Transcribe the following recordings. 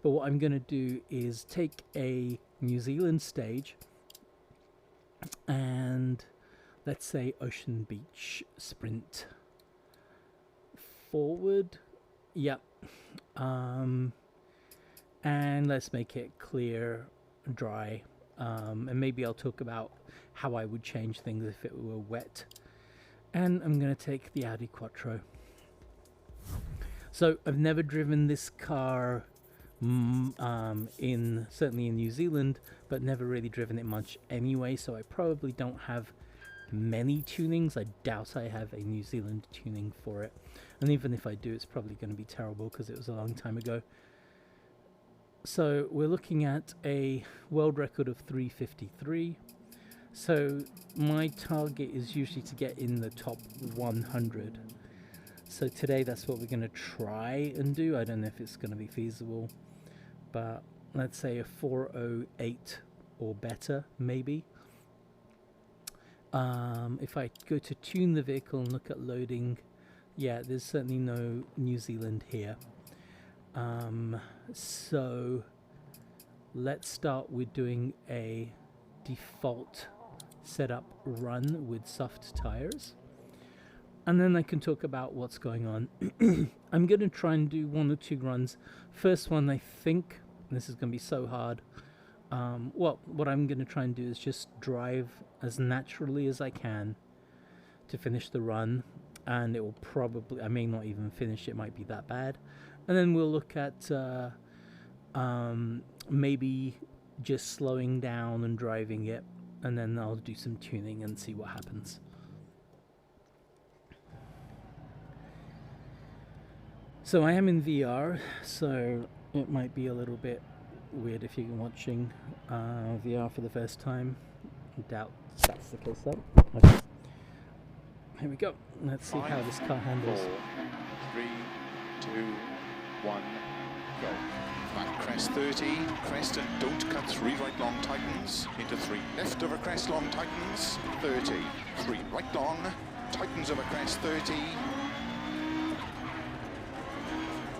But what I'm going to do is take a New Zealand stage and let's say Ocean Beach sprint forward. Yep. And let's make it clear, dry. And maybe I'll talk about how I would change things if it were wet. And I'm going to take the Audi Quattro. So I've never driven this car certainly in New Zealand, but never really driven it much anyway, so I probably don't have many tunings. I doubt I have a New Zealand tuning for it, and even if I do, it's probably going to be terrible because it was a long time ago. So we're looking at a world record of 353. So my target is usually to get in the top 100. So today that's what we're going to try and do. I don't know if it's going to be feasible, but let's say a 408 or better, maybe. If I go to tune the vehicle and look at loading, yeah, there's certainly no New Zealand here. So let's start with doing a default setup run with soft tires, and then I can talk about what's going on. I'm going to try and do 1 or 2 runs. First one, I think, this is going to be so hard. Well, what I'm going to try and do is just drive as naturally as I can to finish the run, and it will probably, I may not even finish, it might be that bad. And then we'll look at maybe just slowing down and driving it, and then I'll do some tuning and see what happens. So I am in VR, so it might be a little bit weird if you're watching VR for the first time. I doubt that's the case though. Okay. Here we go. Let's see how this car handles. 4, 3, 2, 1, go. Back crest 30, crest and don't cut 3 right long tightens, into 3 left over crest long tightens, 30, 3 right long, tightens over crest 30,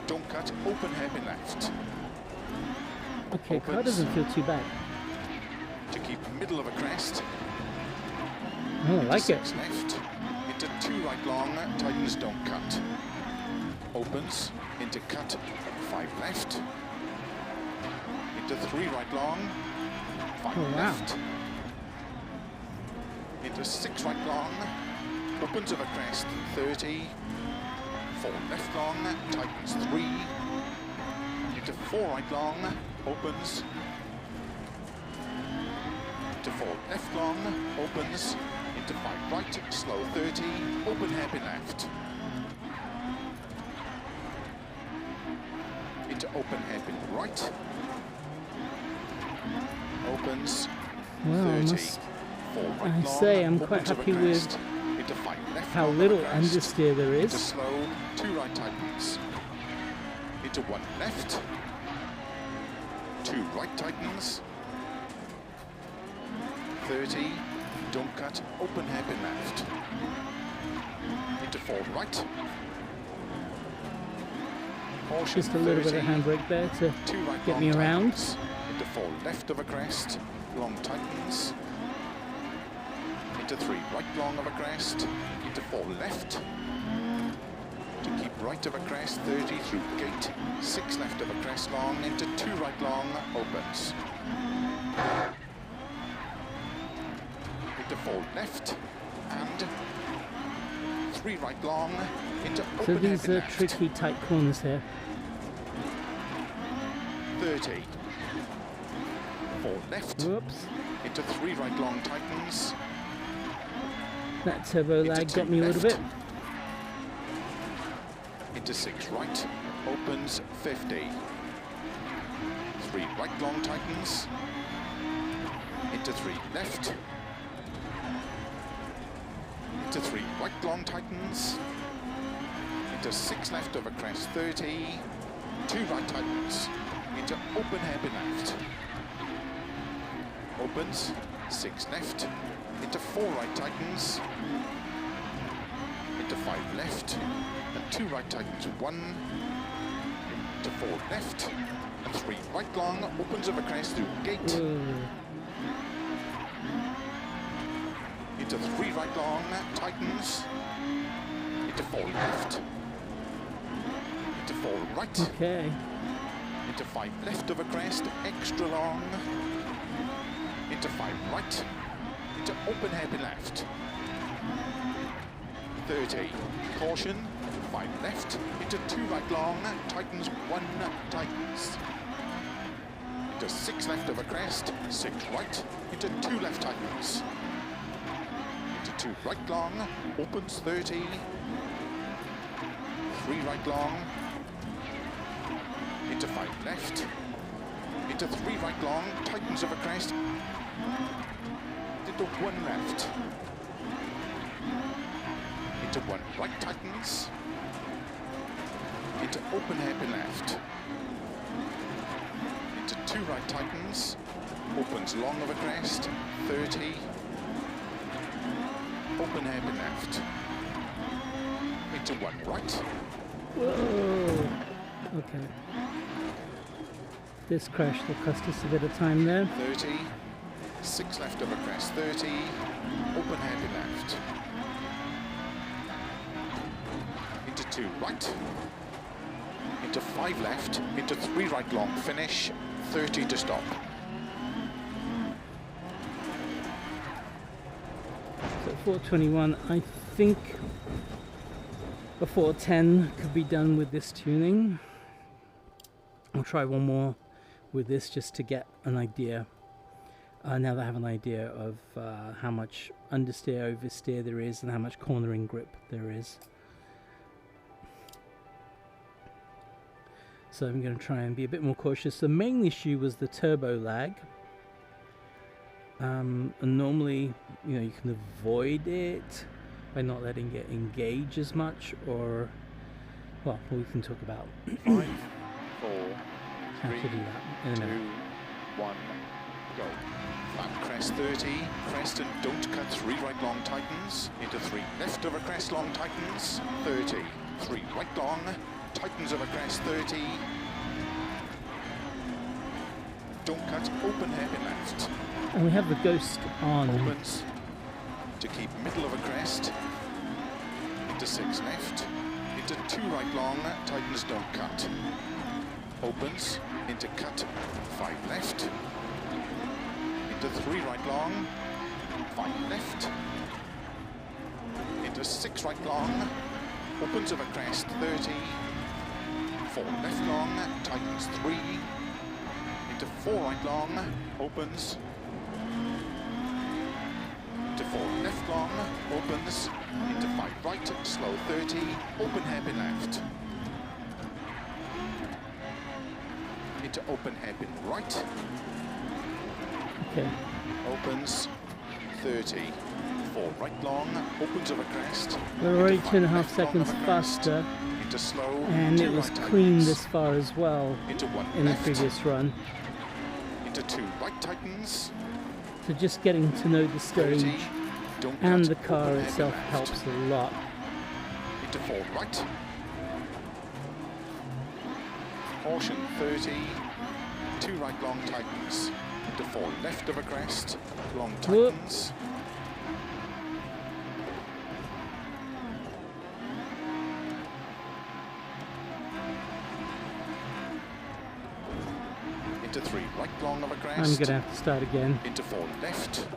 don't cut, open hairpin left. Okay, car doesn't feel too bad. To keep middle of a crest. Oh, I like it. 6 left, into 2 right long, tightens don't cut. Opens, into cut, 5 left. Into 3 right long, 5 left. Into 6 right long, opens over crest, 30. 4 left long, tightens 3. Into 4 right long, opens. Into 4 left long, opens. Into 5 right, slow 30, open hairpin left. Into open hairpin right. Opens. Well, 30. 4 right I long, say I'm quite opens over happy with crest. Into 5 left how long little over crest. understeer there Into is. slow, 2 right tightens. Into 1 left. 2 right tightens. 30. Don't cut. Open hairpin left. Into 4 right. Caution, Just a little bit of 30. handbrake there to 2 right get long me around. tightens. Into 4 left of a crest. Long tightens. Into 3 right long of a crest. Into 4 left. To keep right of a crest, 30 through gate. 6 left of a crest long. Into 2 right long, opens. Into 4 left. And 3 right long. Into open So these hairpin are left. tricky tight corners here. 30. 4 left. Whoops. Into 3 right long tightens. That turbo Into lag 2 got me a little left. bit. Into 6 right, opens 50. 3 right long tightens. Into 3 left. Into 3 right long tightens. Into 6 left over crest 30. 2 right tightens. Into open hairpin left. Opens 6 left. Into 4 right tightens. Into 5 left. And 2 right tightens, 1. Into 4 left. And 3 right long, opens over crest through gate. Into 3 right long, tightens. Into 4 left. Into 4 right. Okay. Into 5 left over crest, extra long. Into 5 right. Into open hairpin left. 30. Caution. 5 left. Into 2 right long. Tightens 1. Tightens. Into 6 left over crest. 6 right. Into 2 left tightens. Into 2 right long. Opens 30. 3 right long. Into 5 left. Into 3 right long. Tightens over crest. Into 1 left. Into 1 right tightens. Into open hairpin left. Into 2 right tightens. Opens long over crest. 30. Open hairpin left. Into 1 right. Whoa. Okay. This crash will cost us a bit of time there. 30. 6 left over crest. 30. Open hairpin left. Into 2 right. Into 5 left. Into 3 right long. Finish. 30 to stop. So 421, I think a 410 could be done with this tuning. I'll try one more with this just to get an idea. Now that I have an idea of how much understeer, oversteer there is and how much cornering grip there is. So I'm going to try and be a bit more cautious. The main issue was the turbo lag. And normally, you know, you can avoid it by not letting it engage as much, or, well, we can talk about 5, 4, how 3, to do that in a 2, minute. 1, go. Flat crest 30, crest and don't cut 3 right long tightens. Into 3 left over crest long tightens. 30, 3 right long, tightens over crest 30. Don't cut, open hairpin left. And we have the ghost on. Opens to keep middle of a crest. Into 6 left. Into 2 right long, tightens don't cut. Opens into cut 5 left. Into 3 right long, 5 left. Into 6 right long, opens over crest 30. 4 left long, tightens 3. Into 4 right long, opens. Into 4 left long, opens. Into 5 right, slow 30, open hairpin left. Into open hairpin right. Okay. Opens 30. 4 right long, opens over crest. We're already Into 2.5 5 left long seconds over crest. faster, Into slow, and 2 it was right clean tightens. this far as well Into 1 in the left. previous run. Into 2 right tightens. So just getting to know the 30. stage Don't and cut, the car open hairpin itself left. helps a lot. Into 4 right. Caution 30. 2 right long tightens. Into 4 left of a crest. Long Whoop. tightens. Into 3 right long of a crest. I'm going to have to start again Into 4 left.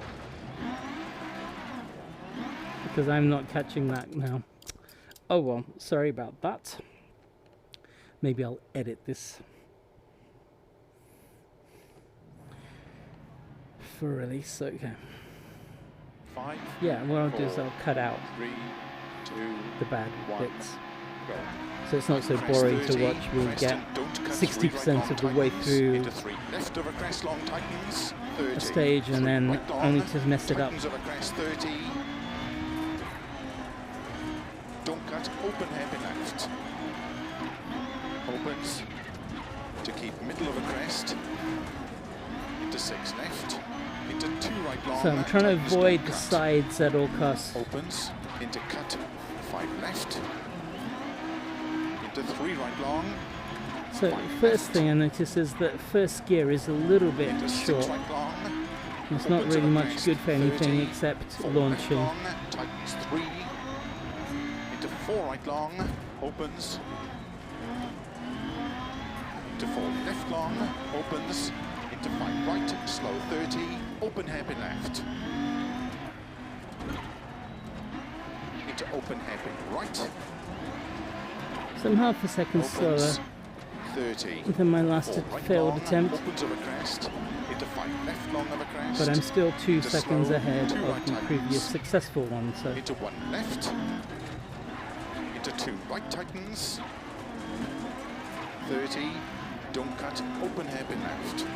because I'm not catching that now. Oh well, sorry about that. Maybe I'll edit this for release. Okay. 5. Yeah, what I'll do is 4, I'll cut out 3, 2, the bad 1, bits, go. so it's not so Crest boring to 30, watch me crest get and don't cut 60% of the way tightens. through Into 3 left over crest long tightens. 30. a stage and 3 then right long, only to mess it up. tightens over crest 30. Don't cut, open hairpin left. Opens to keep middle of a crest. Into 6 left. Into 2 right long. So I'm trying to tightens, avoid don't the cut. sides at all costs. Opens into cut 5 left. Into 3 right long. So first thing I notice is that first gear is a little bit into 6 short. right long. It's not Opens really over much crest, good for anything 30, except 4 left launching. long, tightens 3, into 4 right long, opens, into 4 left long, opens, into 5 right, slow 30, open hairpin left, into open hairpin right, So I'm half a second slower opens, 30, than my last 4 right failed long, attempt, opens over crest, into 5 left long over crest, but I'm still 2 into seconds slow, ahead 2 of right the previous tightens, successful one. So into 1 left, into 2 right tightens, 30, don't cut, open hairpin left,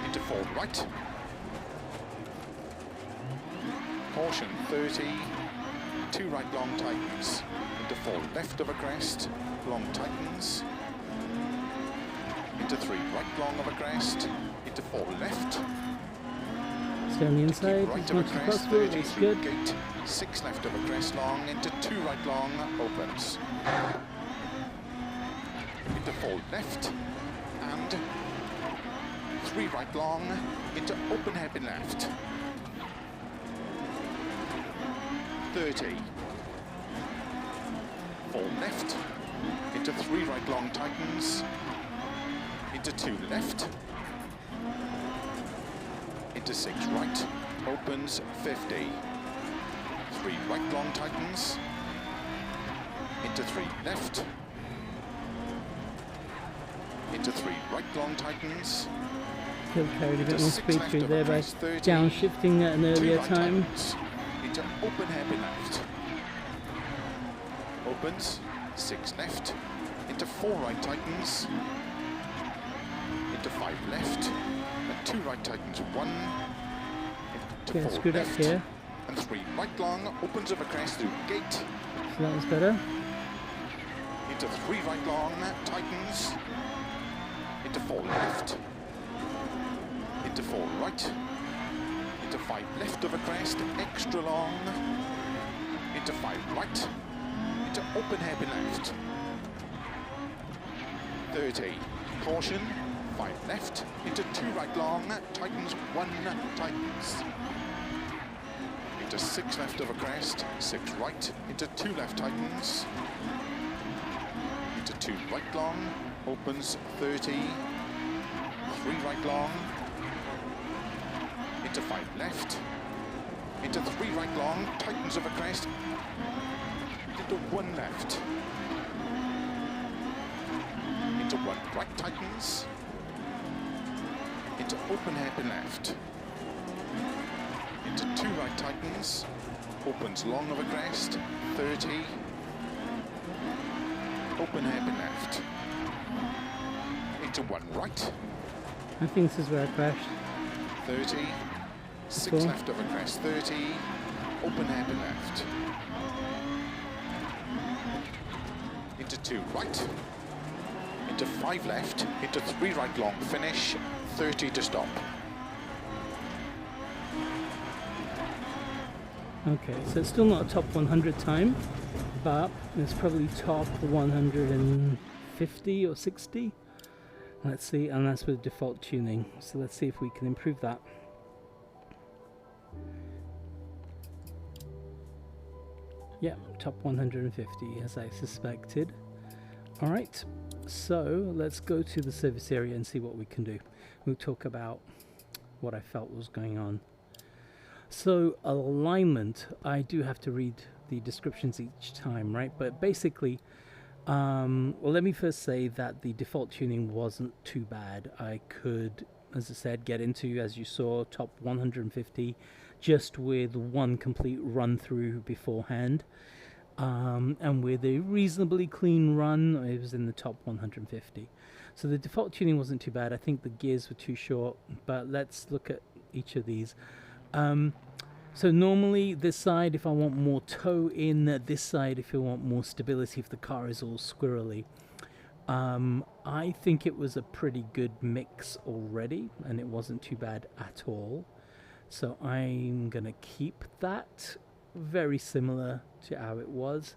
into 4 right, caution 30, 2 right long tightens, into 4 left over crest, long tightens, into 3 right long over crest, into 4 left, stay on the keep inside right as over much as crest, possible. 30 That's through good. gate, 6 left over crest long, into 2 right long, opens, into 4 left, and 3 right long, into open hairpin left, 30, 4 left, into 3 right long tightens, into 2 left, into 6 right, opens 50, 3 right long tightens, into 3 left, into 3 right long tightens, Could have carried a bit into more 6 speed left through over there by crest, 30, downshifting at an 2 earlier right time. tightens, into open hairpin left, opens, 6 left, into 4 right tightens, into 5 left, and 2 right tightens, 1, into Okay, 4 screwed up left, here. and 3 right long, opens over crest through gate, So that was better. into 3 right long, tightens, into 4 left, into 4 right, into 5 left over crest, extra long, into 5 right, into open hairpin left, 30, caution, 5 left, into 2 right long, tightens 1, tightens, into 6 left over crest, 6 right, into 2 left tightens, into 2 right long, opens 30, 3 right long, into 5 left, into 3 right long, tightens over crest, into 1 left, into 1 right tightens, into open hairpin left, into 2 right tightens, opens long over crest, 30, open hairpin left, into 1 right, I think this is where I crashed. 30, 6 Cool. left over crest, 30, open hairpin left, into 2 right, into 5 left, into 3 right long, finish, 30 to stop. Okay, so it's still not a top 100 time, but it's probably top 150 or 60. Let's see, and that's with default tuning. So let's see if we can improve that. Yeah, top 150 as I suspected. All right, so let's go to the service area and see what we can do. We'll talk about what I felt was going on. So alignment, I do have to read the descriptions each time, right? But basically, well, let me first say that the default tuning wasn't too bad. I could, as I said, get into, as you saw, top 150 just with one complete run through beforehand. And with a reasonably clean run, it was in the top 150. So the default tuning wasn't too bad. I think the gears were too short, but let's look at each of these. So normally this side, if I want more toe in, this side if I want more stability, if the car is all squirrely. I think it was a pretty good mix already, and it wasn't too bad at all. So I'm gonna keep that very similar to how it was.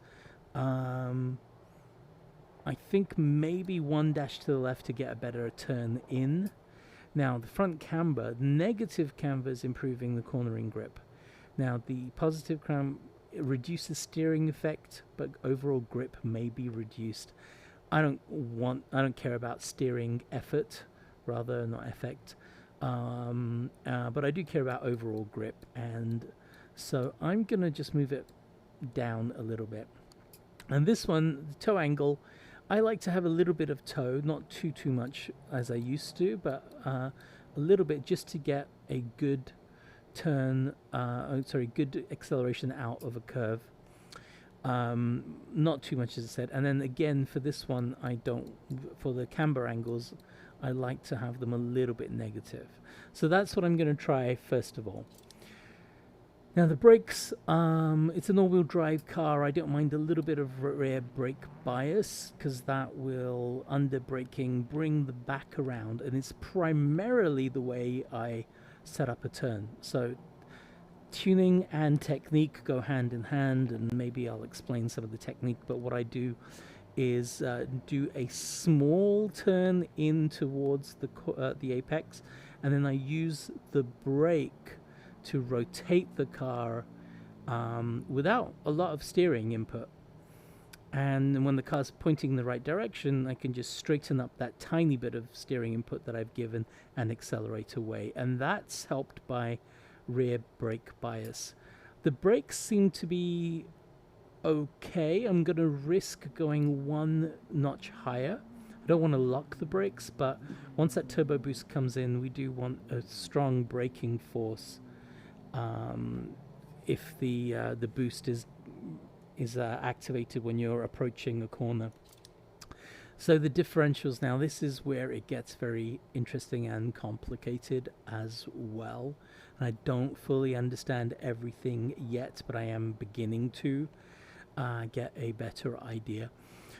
I think maybe one dash to the left to get a better turn in. Now the front camber, negative camber is improving the cornering grip. Now the positive camber reduces steering effect, but overall grip may be reduced. I don't care about steering effort, rather not effect, but I do care about overall grip, and so I'm gonna just move it down a little bit. And this one, the toe angle, I like to have a little bit of toe, not too much as I used to, but a little bit just to get a good turn, good acceleration out of a curve. Not too much, as I said. And then again, for this one, for the camber angles, I like to have them a little bit negative. So that's what I'm going to try first of all. Now the brakes, it's an all-wheel drive car. I don't mind a little bit of rear brake bias because that will, under braking, bring the back around, and it's primarily the way I set up a turn. So tuning and technique go hand in hand, and maybe I'll explain some of the technique, but what I do is do a small turn in towards the apex, and then I use the brake to rotate the car without a lot of steering input. And when the car's pointing in the right direction, I can just straighten up that tiny bit of steering input that I've given and accelerate away. And that's helped by rear brake bias. The brakes seem to be okay. I'm going to risk going one notch higher. I don't want to lock the brakes, but once that turbo boost comes in, we do want a strong braking force if the boost is activated when you're approaching a corner. So the differentials, now this is where it gets very interesting and complicated as well. And I don't fully understand everything yet, but I am beginning to get a better idea.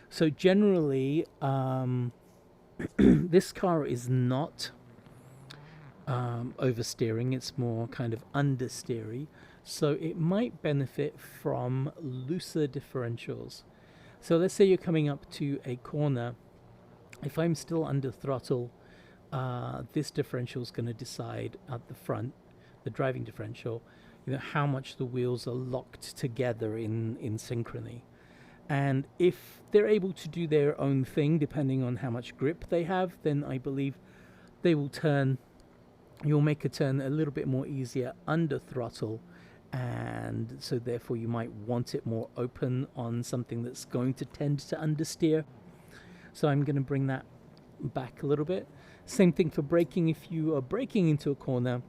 So generally, this car is not oversteering, it's more kind of understeery, so it might benefit from looser differentials. So let's say you're coming up to a corner. If I'm still under throttle, this differential is going to decide at the front, the driving differential, how much the wheels are locked together in synchrony. And if they're able to do their own thing, depending on how much grip they have, then I believe they will turn. You'll make a turn a little bit more easier under throttle, and so therefore you might want it more open on something that's going to tend to understeer. So I'm going to bring that back a little bit. Same thing for braking. If you are braking into a corner,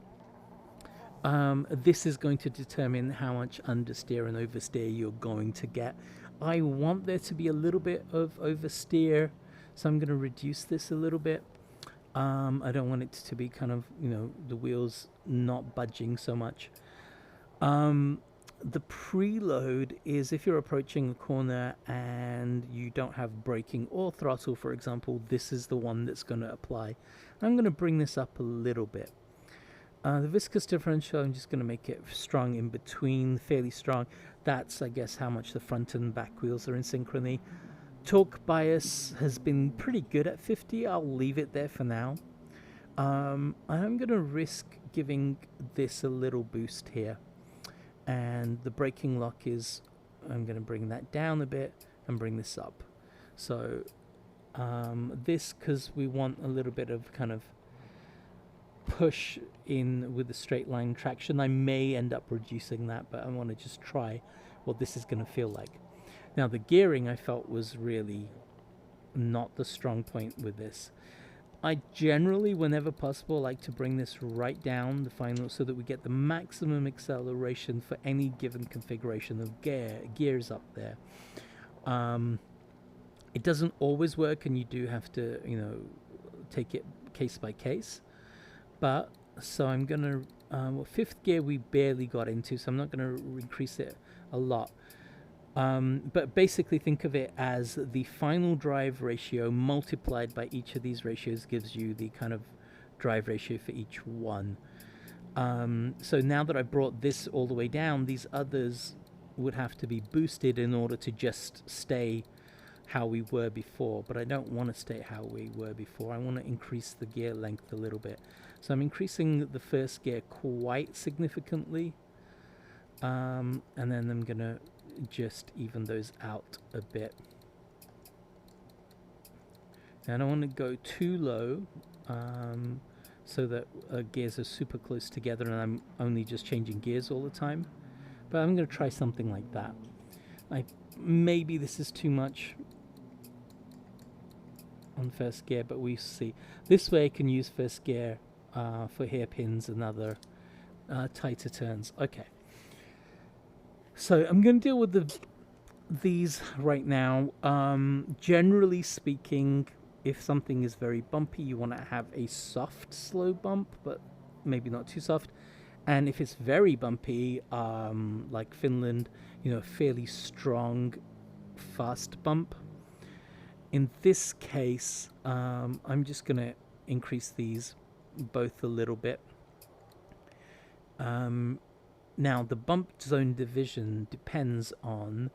this is going to determine how much understeer and oversteer you're going to get. I want there to be a little bit of oversteer, so I'm going to reduce this a little bit. I don't want it to be kind of, the wheels not budging so much. The preload is if you're approaching a corner and you don't have braking or throttle, for example, this is the one that's going to apply. I'm going to bring this up a little bit. The viscous differential, I'm just going to make it strong in between, fairly strong. That's, I guess, how much the front and back wheels are in synchrony. Torque bias has been pretty good at 50. I'll leave it there for now. I'm going to risk giving this a little boost here. And the braking lock is, I'm going to bring that down a bit and bring this up. So this, because we want a little bit of kind of push in with the straight line traction, I may end up reducing that, but I want to just try what this is going to feel like. Now the gearing I felt was really not the strong point with this. I generally, whenever possible, like to bring this right down the final so that we get the maximum acceleration for any given configuration of gears up there. It doesn't always work, and you do have to, take it case by case. But so I'm gonna fifth gear we barely got into, so I'm not gonna increase it a lot. But basically think of it as the final drive ratio multiplied by each of these ratios gives you the kind of drive ratio for each one. So now that I brought this all the way down, these others would have to be boosted in order to just stay how we were before, but I don't want to stay how we were before. I want to increase the gear length a little bit. So I'm increasing the first gear quite significantly, and then I'm going to just even those out a bit. And I don't want to go too low, so that gears are super close together and I'm only just changing gears all the time. But I'm going to try something like that. Maybe this is too much on first gear, but we see. This way I can use first gear for hairpins and other tighter turns. Okay. So I'm going to deal with these right now. Generally speaking, if something is very bumpy, you want to have a soft, slow bump, but maybe not too soft. And if it's very bumpy, like Finland, a fairly strong, fast bump. In this case, I'm just going to increase these both a little bit. Now, the bump zone division depends on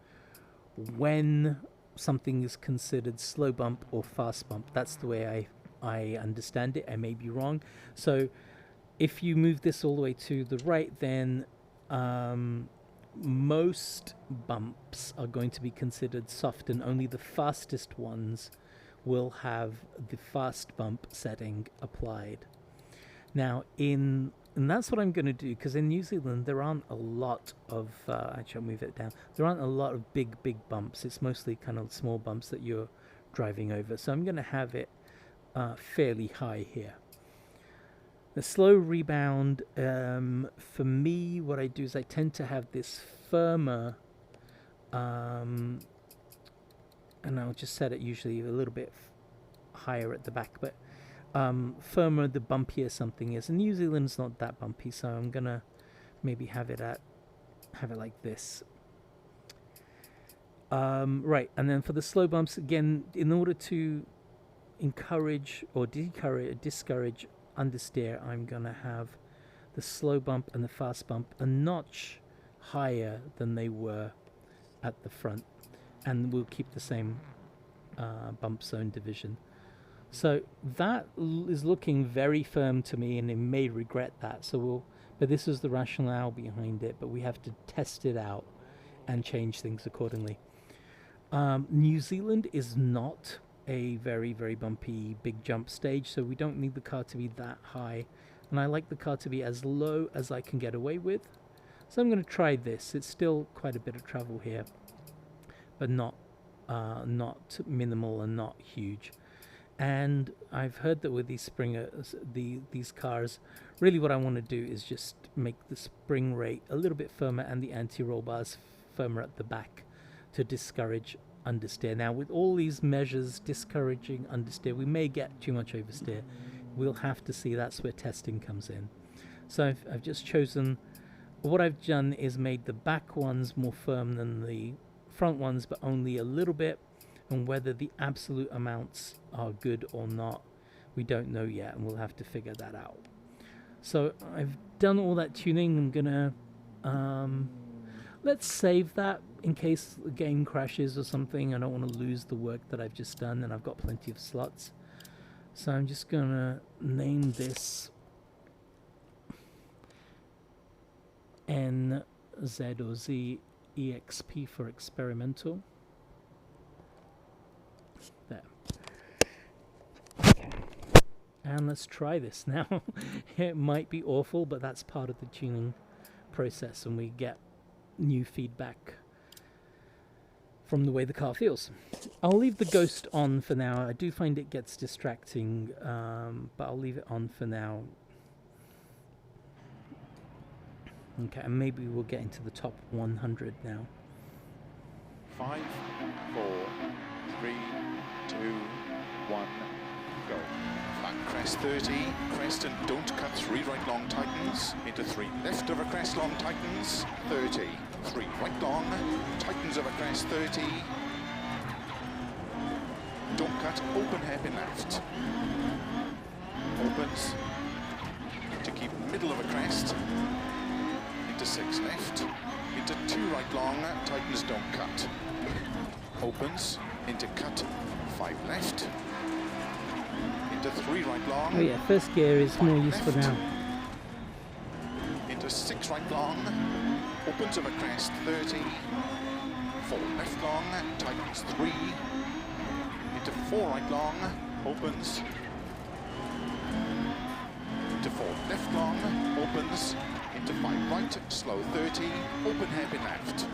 when something is considered slow bump or fast bump. That's the way I understand it. I may be wrong. So if you move this all the way to the right, then most bumps are going to be considered soft, and only the fastest ones will have the fast bump setting applied. Now, and that's what I'm going to do, because in New Zealand there aren't a lot of actually I'll move it down. There aren't a lot of big bumps. It's mostly kind of small bumps that you're driving over. So I'm going to have it fairly high here. The slow rebound, for me, what I do is I tend to have this firmer, and I'll just set it usually a little bit higher at the back, but firmer the bumpier something is. And New Zealand's not that bumpy, so I'm gonna maybe have it like this. Right, and then for the slow bumps, again, in order to encourage or discourage understeer, I'm gonna have the slow bump and the fast bump a notch higher than they were at the front, and we'll keep the same bump zone division. So that is looking very firm to me, and it may regret that. But this is the rationale behind it, but we have to test it out and change things accordingly. New Zealand is not a very, very bumpy big jump stage, so we don't need the car to be that high. And I like the car to be as low as I can get away with. So I'm going to try this. It's still quite a bit of travel here, but not minimal and not huge. And I've heard that with these springers, these cars, really what I want to do is just make the spring rate a little bit firmer and the anti-roll bars firmer at the back to discourage understeer. Now, with all these measures discouraging understeer, we may get too much oversteer. We'll have to see. That's where testing comes in. So I've just chosen, what I've done is made the back ones more firm than the front ones, but only a little bit. And whether the absolute amounts are good or not, we don't know yet, and we'll have to figure that out. So I've done all that tuning. I'm gonna let's save that in case the game crashes or something. I don't want to lose the work that I've just done, and I've got plenty of slots. So I'm just gonna name this NZ or Z EXP for experimental. There. Okay. And let's try this now. It might be awful, but that's part of the tuning process, and we get new feedback from the way the car feels. I'll leave the ghost on for now. I do find it gets distracting, but I'll leave it on for now. Okay, and maybe we'll get into the top 100 now. 5, 4, 3, 2, 1, go. Back crest 30, crest and don't cut 3 right long tightens, into 3 left over crest long tightens, 30, 3 right long, tightens over crest 30, don't cut, open hairpin left, opens, to keep middle of a crest, into 6 left, into 2 right long, tightens don't cut, opens, into cut, 5 left, into 3 right long. Oh yeah, first gear is more useful left. now. Into 6 right long, opens of a crest, 30, 4 left long, tightens 3, into 4 right long, opens, into 4 left long, opens, into 5 right, slow 30, open hairpin left,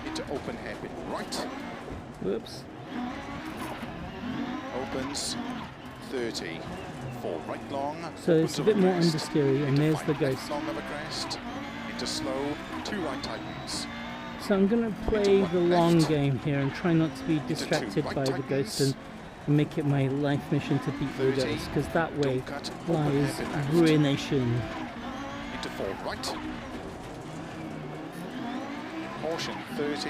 into open hairpin right, Whoops. opens, 30, 4 right long, So it's a bit more understeery, and there's the ghost. left long of a crest, into slow, 2 right tightens, So I'm going to play the long game here and try not to be distracted by the ghost and make it my life mission to beat the ghost, because that way lies ruination. into 4 right, caution 30,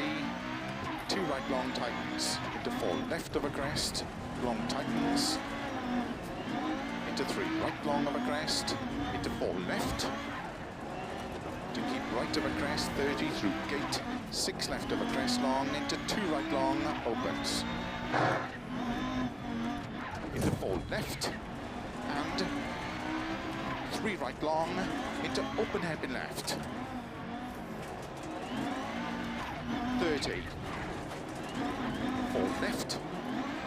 2 right long tightens, into 4 left of a crest, long tightens, into 3 right long of a crest, into 4 left, to keep right of a crest, 30 through gate, 6 left of a crest long, into 2 right long, opens, into 4 left, and 3 right long, into open hairpin left, 30, 4 left,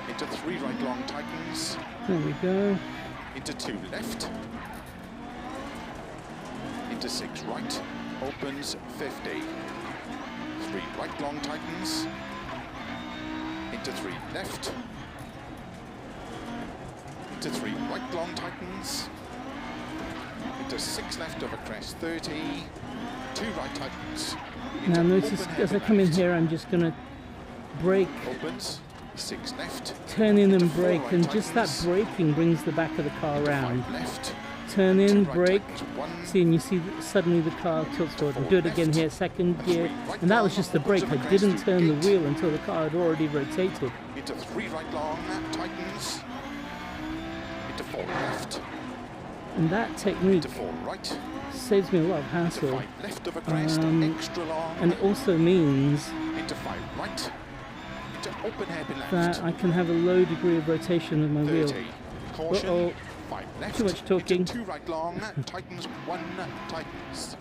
into 3 right long tightens, There we go. into 2 left, into 6 right, opens 50, 3 right long tightens, into 3 left, into 3 right long tightens, into 6 left of a crest, 30, 2 right tightens. Now notice as I come in here, I'm just going to brake, Opens, 6 left, turn in and into 4 brake, right and just that tightens, braking brings the back of the car into around. 5 left, Turn in, 2 right brake, tightens, 1, see, and you see that suddenly the car tilts forward. And do it again here, second gear, 3 right and that was long, just the opens brake. of a I crest didn't through turn the gate, wheel until the car had already rotated. into 3 right long, tightens, into 4 left, And that technique into 4 right, saves me a lot of into hassle, 5 left of a crest, extra long, and it also means into 5 right, into open hairpin left, that I can have a low degree of rotation of my wheel. 30, caution, Uh-oh. 5 left, Too much talking. into 2 right long, tightens 1, tightens.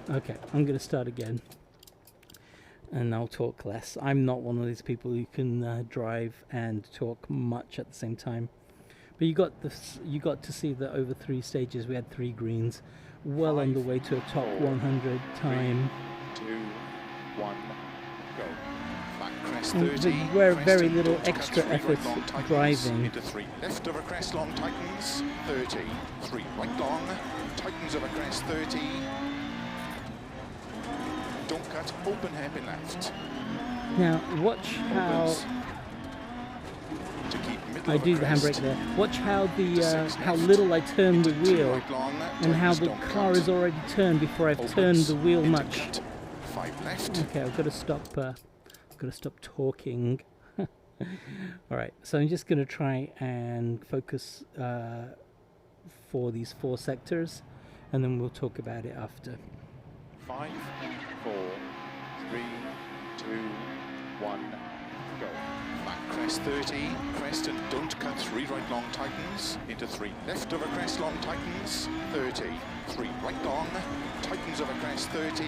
Okay, I'm going to start again, and I'll talk less. I'm not one of these people who can drive and talk much at the same time. But you got to see that over 3 stages we had 3 greens, well on the way to a top 100 time. 2, 1, go. Back crest And 30, with crest very and little don't cut, extra 3 right effort long tightens, driving. into 3 left of a crest long tightens, 30, 3 right long, tightens of a crest 30, don't cut, open hairpin left, Now watch how opens, to keep middle I of a do the crest, handbrake there. Watch how into the 6 how left, little I turn the into 2 wheel, right long, and how tightens, the don't car cut, is already turned before I've opens, turned the wheel into much. cut, 5 left, Okay, I've got to stop talking. All right, so I'm just going to try and focus for these 4 sectors, and then we'll talk about it after. 5, 4, 3, 2, 1, go. Back crest 30, crest and don't cut, 3 right long tightens, into 3 left of a crest long tightens, 30, 3 right long, tightens of a crest 30,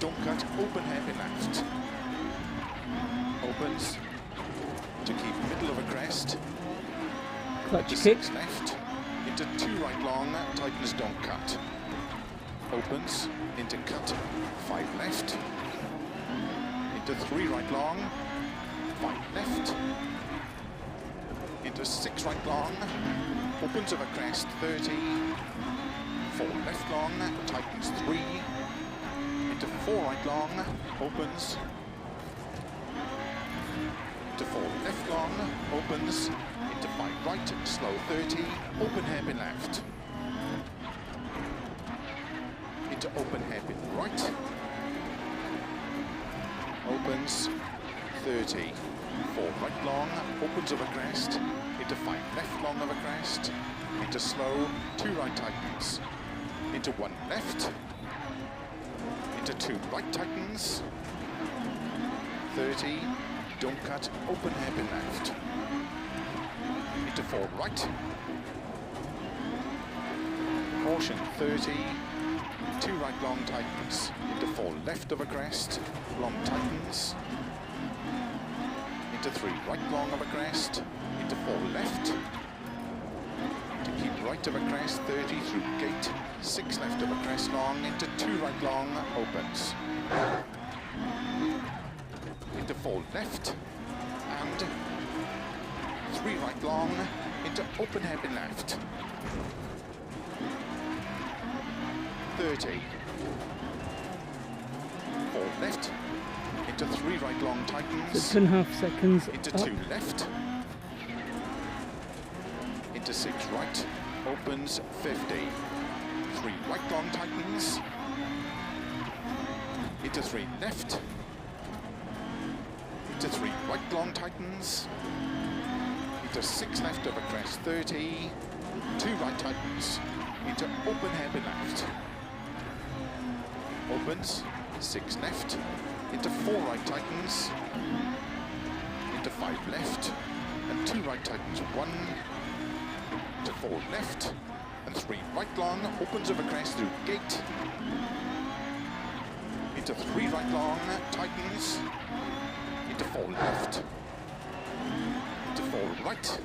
don't cut, open hairpin left, opens, to keep middle of a crest, Clutch into kick. 6 left, into 2 right long, tightens don't cut, opens, into cut, 5 left, into 3 right long, 5 left, into 6 right long, opens of a crest 30, 4 left long, tightens 3, into 4 right long, opens, into 4 left long, opens, into 5 right, slow 30, open hairpin left, into open hairpin right, opens, 30, 4 right long, opens of a crest, into 5 left long of a crest, into slow, 2 right tightens, into 1 left, into 2 right tightens, 30, don't cut, open hairpin left, into 4 right, caution 30, 2 right long tightens, into 4 left of a crest, long tightens, into 3 right long of a crest, into 4 left, to keep right of a crest, 30 through gate, 6 left of a crest long, into 2 right long, opens, into 4 left, and 3 right long, into open hairpin left, 30, 4 left, into 3 right long tightens, So 2.5 seconds into up. 2 left, into 6 right, opens 50, 3 right long tightens, into 3 left, into 3 right long tightens, into 6 left of a crest, 30, 2 right tightens, into open hairpin left, opens, 6 left, into 4 right tightens, into 5 left, and 2 right tightens, 1, to 4 left, and 3 right long, opens of a crest through gate, into 3 right long, tightens, into 4 left, into 4 right,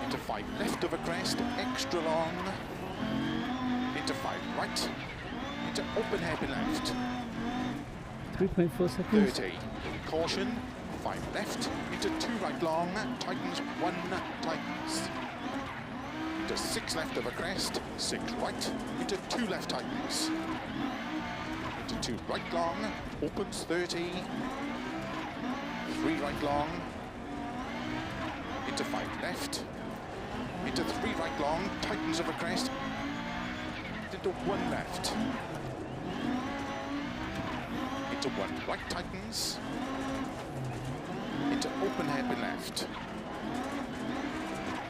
into 5 left of a crest, extra long, into 5 right, into open hairpin left, 3.4 seconds. 30, caution, 5 left, into 2 right long, tightens 1, tightens, into 6 left of a crest, 6 right, into 2 left tightens, into 2 right long, opens 30, 3 right long, into 5 left, into 3 right long, tightens of a crest, into 1 left, into 1 right tightens, into open hairpin left,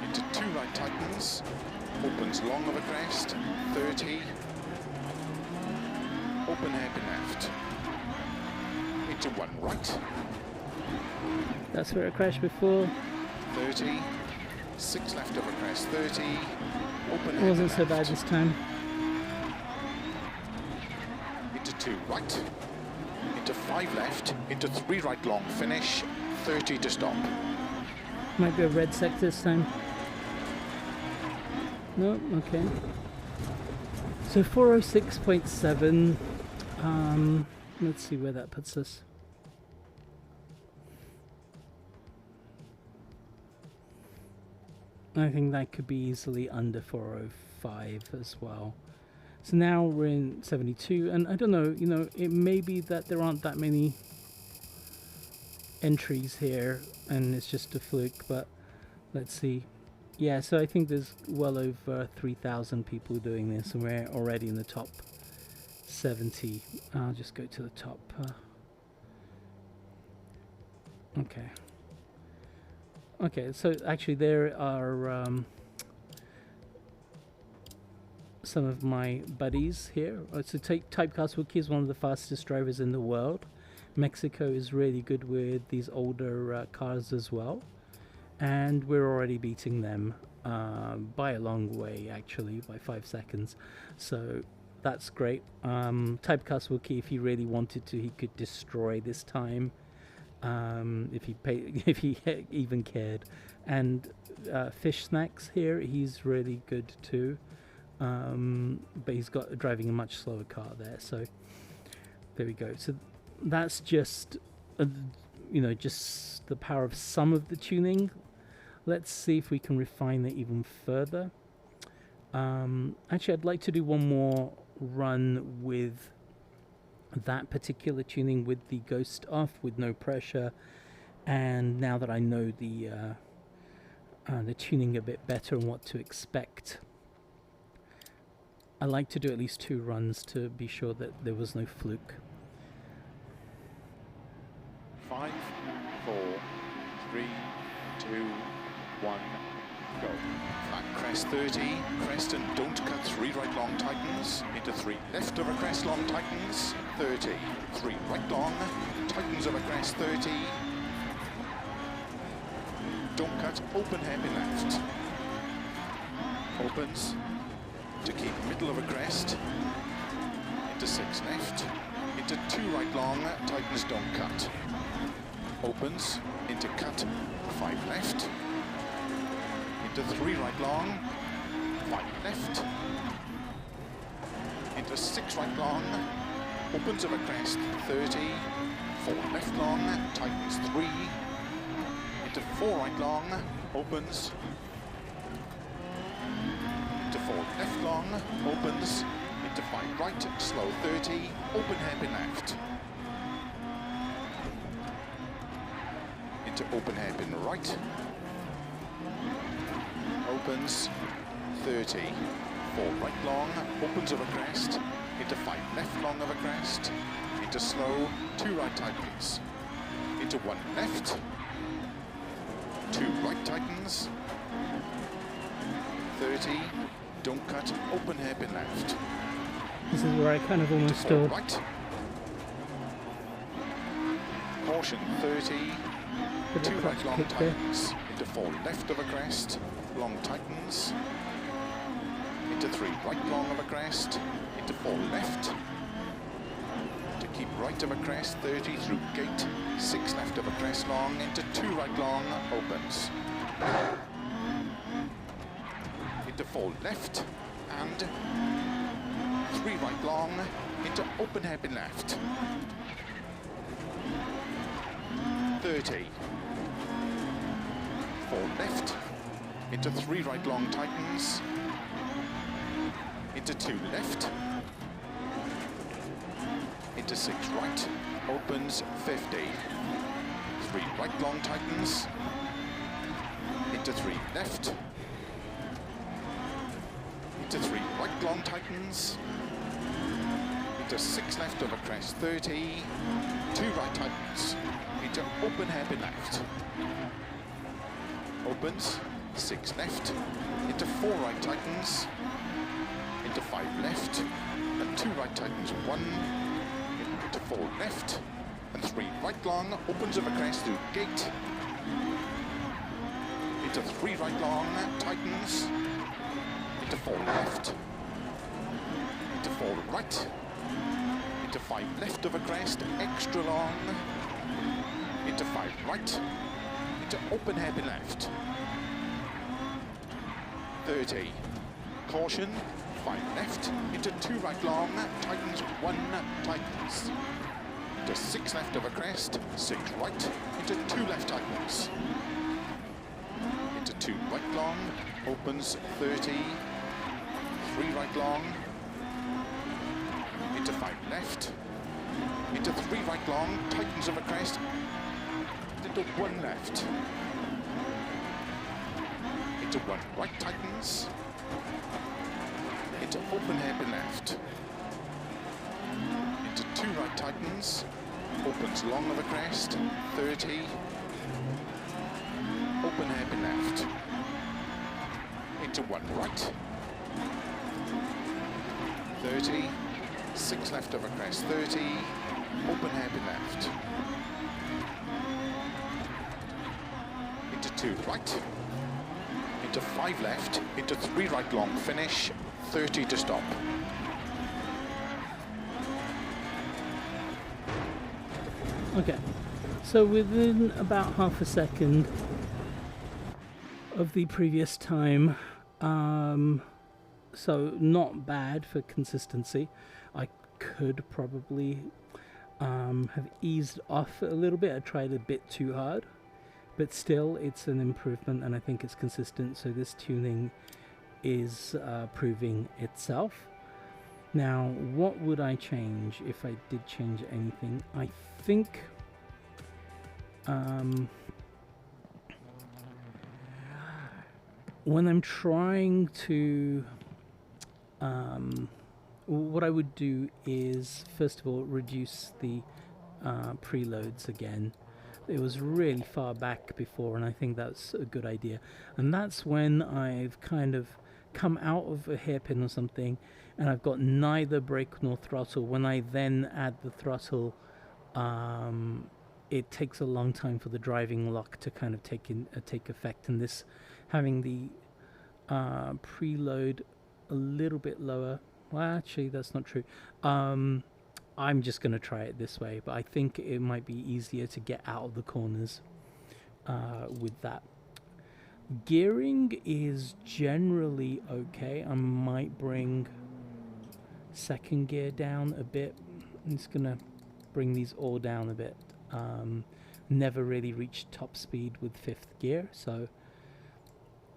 into 2 right tightens, opens long of a crest, 30, open hairpin left, into 1 right, That's where it crashed before. 30, 6 left of a crest, 30, open It hairpin wasn't so left, bad this time. into 2 right, into 5 left, into 3 right long, finish, 30 to stop. Might be a red sector this time. No, okay. So 406.7. Let's see where that puts us. I think that could be easily under 405 as well. So now we're in 72, and I don't know, you know, it may be that there aren't that many entries here and it's just a fluke, but let's see. Yeah, so I think there's well over 3,000 people doing this, and we're already in the top 70. I'll just go to the top. Okay. Okay, so actually there are some of my buddies here. So Typecast Wookie is one of the fastest drivers in the world. Mexico is really good with these older cars as well, and we're already beating them by a long way, actually, by 5 seconds. So that's great. Typecast Wookie, if he really wanted to, he could destroy this time. If he even cared. And Fish Snacks here, he's really good too, but he's got driving a much slower car there. So there we go. So that's just just the power of some of the tuning. Let's see if we can refine it even further. Actually, I'd like to do one more run with that particular tuning, with the ghost off, with no pressure, and now that I know the tuning a bit better and what to expect, I like to do at least 2 runs to be sure that there was no fluke. 5, 4, 3, 2, 1, go. Back crest 30, crest and don't cut 3 right long tightens, into 3 left over crest long tightens, 30, 3 right long, tightens over crest 30, don't cut, open hairpin left, opens, to keep middle of a crest, into 6 left, into 2 right long, tightens don't cut, opens, into cut, 5 left, into 3 right long, 5 left, into 6 right long, opens of a crest, 30, 4 left long, tightens 3, into 4 right long, opens, into 4 left long, opens, into 5 right, slow 30, open hairpin left, into open hairpin right, opens, 30, 4 right long, opens of a crest, into 5 left long of a crest, into slow, 2 right tightens, into 1 left, 2 right tightens, 30, don't cut, open hairpin left. This is where I kind of almost stood. Right. Caution 30, 2 right long tightens, into 4 left of a crest, long tightens, into 3 right long of a crest, into 4 left, to keep right of a crest, 30 through gate, 6 left of a crest long, into 2 right long, opens, into 4 left, and 3 right long, into open hairpin left, 30, 4 left, into 3 right long tightens, into 2 left, into 6 right, opens 50, 3 right long tightens, into 3 left, into 3 right long tightens, into 6 left over crest 30, 2 right tightens, into open hairpin left, opens, 6 left, into 4 right tightens, into 5 left, and 2 right tightens 1, into 4 left, and 3 right long, opens over crest through gate, into 3 right long, tightens, into 4 left, into 4 right, into 5 left over crest, extra long, into 5 right, into open hairpin left, 30, caution, 5 left, into 2 right long, tightens 1, tightens, into 6 left over crest, 6 right, into 2 left tightens, into 2 right long, opens 30, 3 right long, into 5 left, into 3 right long, tightens over crest, into 1 left, into 1 right tightens, into open hairpin left, into 2 right tightens, opens long of a crest, 30, open hairpin left, into 1 right, 30, 6 left of a crest, 30, open hairpin left, into 2 right, into 5 left, into 3 right long finish, 30 to stop. Okay, so within about half a second of the previous time, so not bad for consistency. I could probably have eased off a little bit. I tried a bit too hard, but still it's an improvement and I think it's consistent, so this tuning is proving itself. Now, what would I change if I did change anything? I think when I'm trying to what I would do is first of all reduce the preloads again. It was really far back before, and I think that's a good idea. And that's when I've kind of come out of a hairpin or something, and I've got neither brake nor throttle. When I then add the throttle, it takes a long time for the driving lock to kind of take effect. And this, having the preload a little bit lower. Well, actually, that's not true. I'm just going to try it this way, but I think it might be easier to get out of the corners with that. Gearing is generally okay. I might bring second gear down a bit. I'm just going to bring these all down a bit. Never really reached top speed with fifth gear, so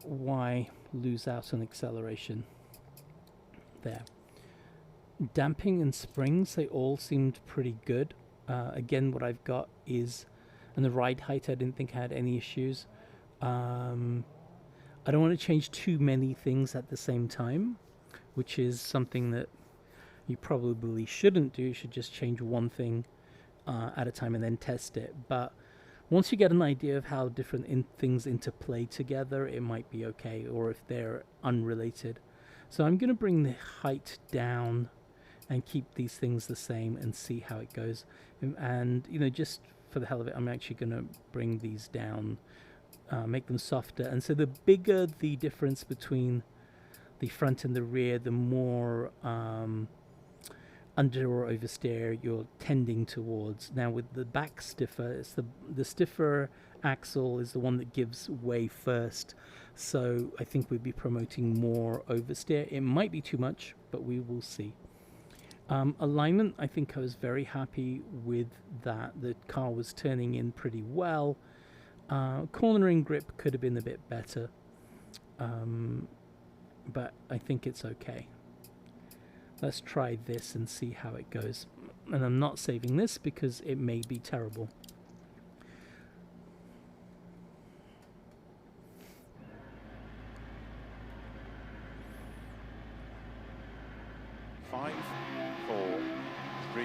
why lose out on acceleration there? Damping and springs, they all seemed pretty good. Again, what I've got is, and the ride height, I didn't think I had any issues. I don't want to change too many things at the same time, which is something that you probably shouldn't do. You should just change one thing at a time and then test it. But once you get an idea of how different things interplay together, it might be okay, or if they're unrelated. So I'm going to bring the height down and keep these things the same and see how it goes. And, you know, just for the hell of it, I'm actually going to bring these down, make them softer. And so the bigger the difference between the front and the rear, the more under or oversteer you're tending towards. Now with the back stiffer, it's the stiffer axle is the one that gives way first. So I think we'd be promoting more oversteer. It might be too much, but we will see. Alignment, I think I was very happy with that. The car was turning in pretty well. Cornering grip could have been a bit better, but I think it's okay. Let's try this and see how it goes. And I'm not saving this because it may be terrible. Five, 4, 3,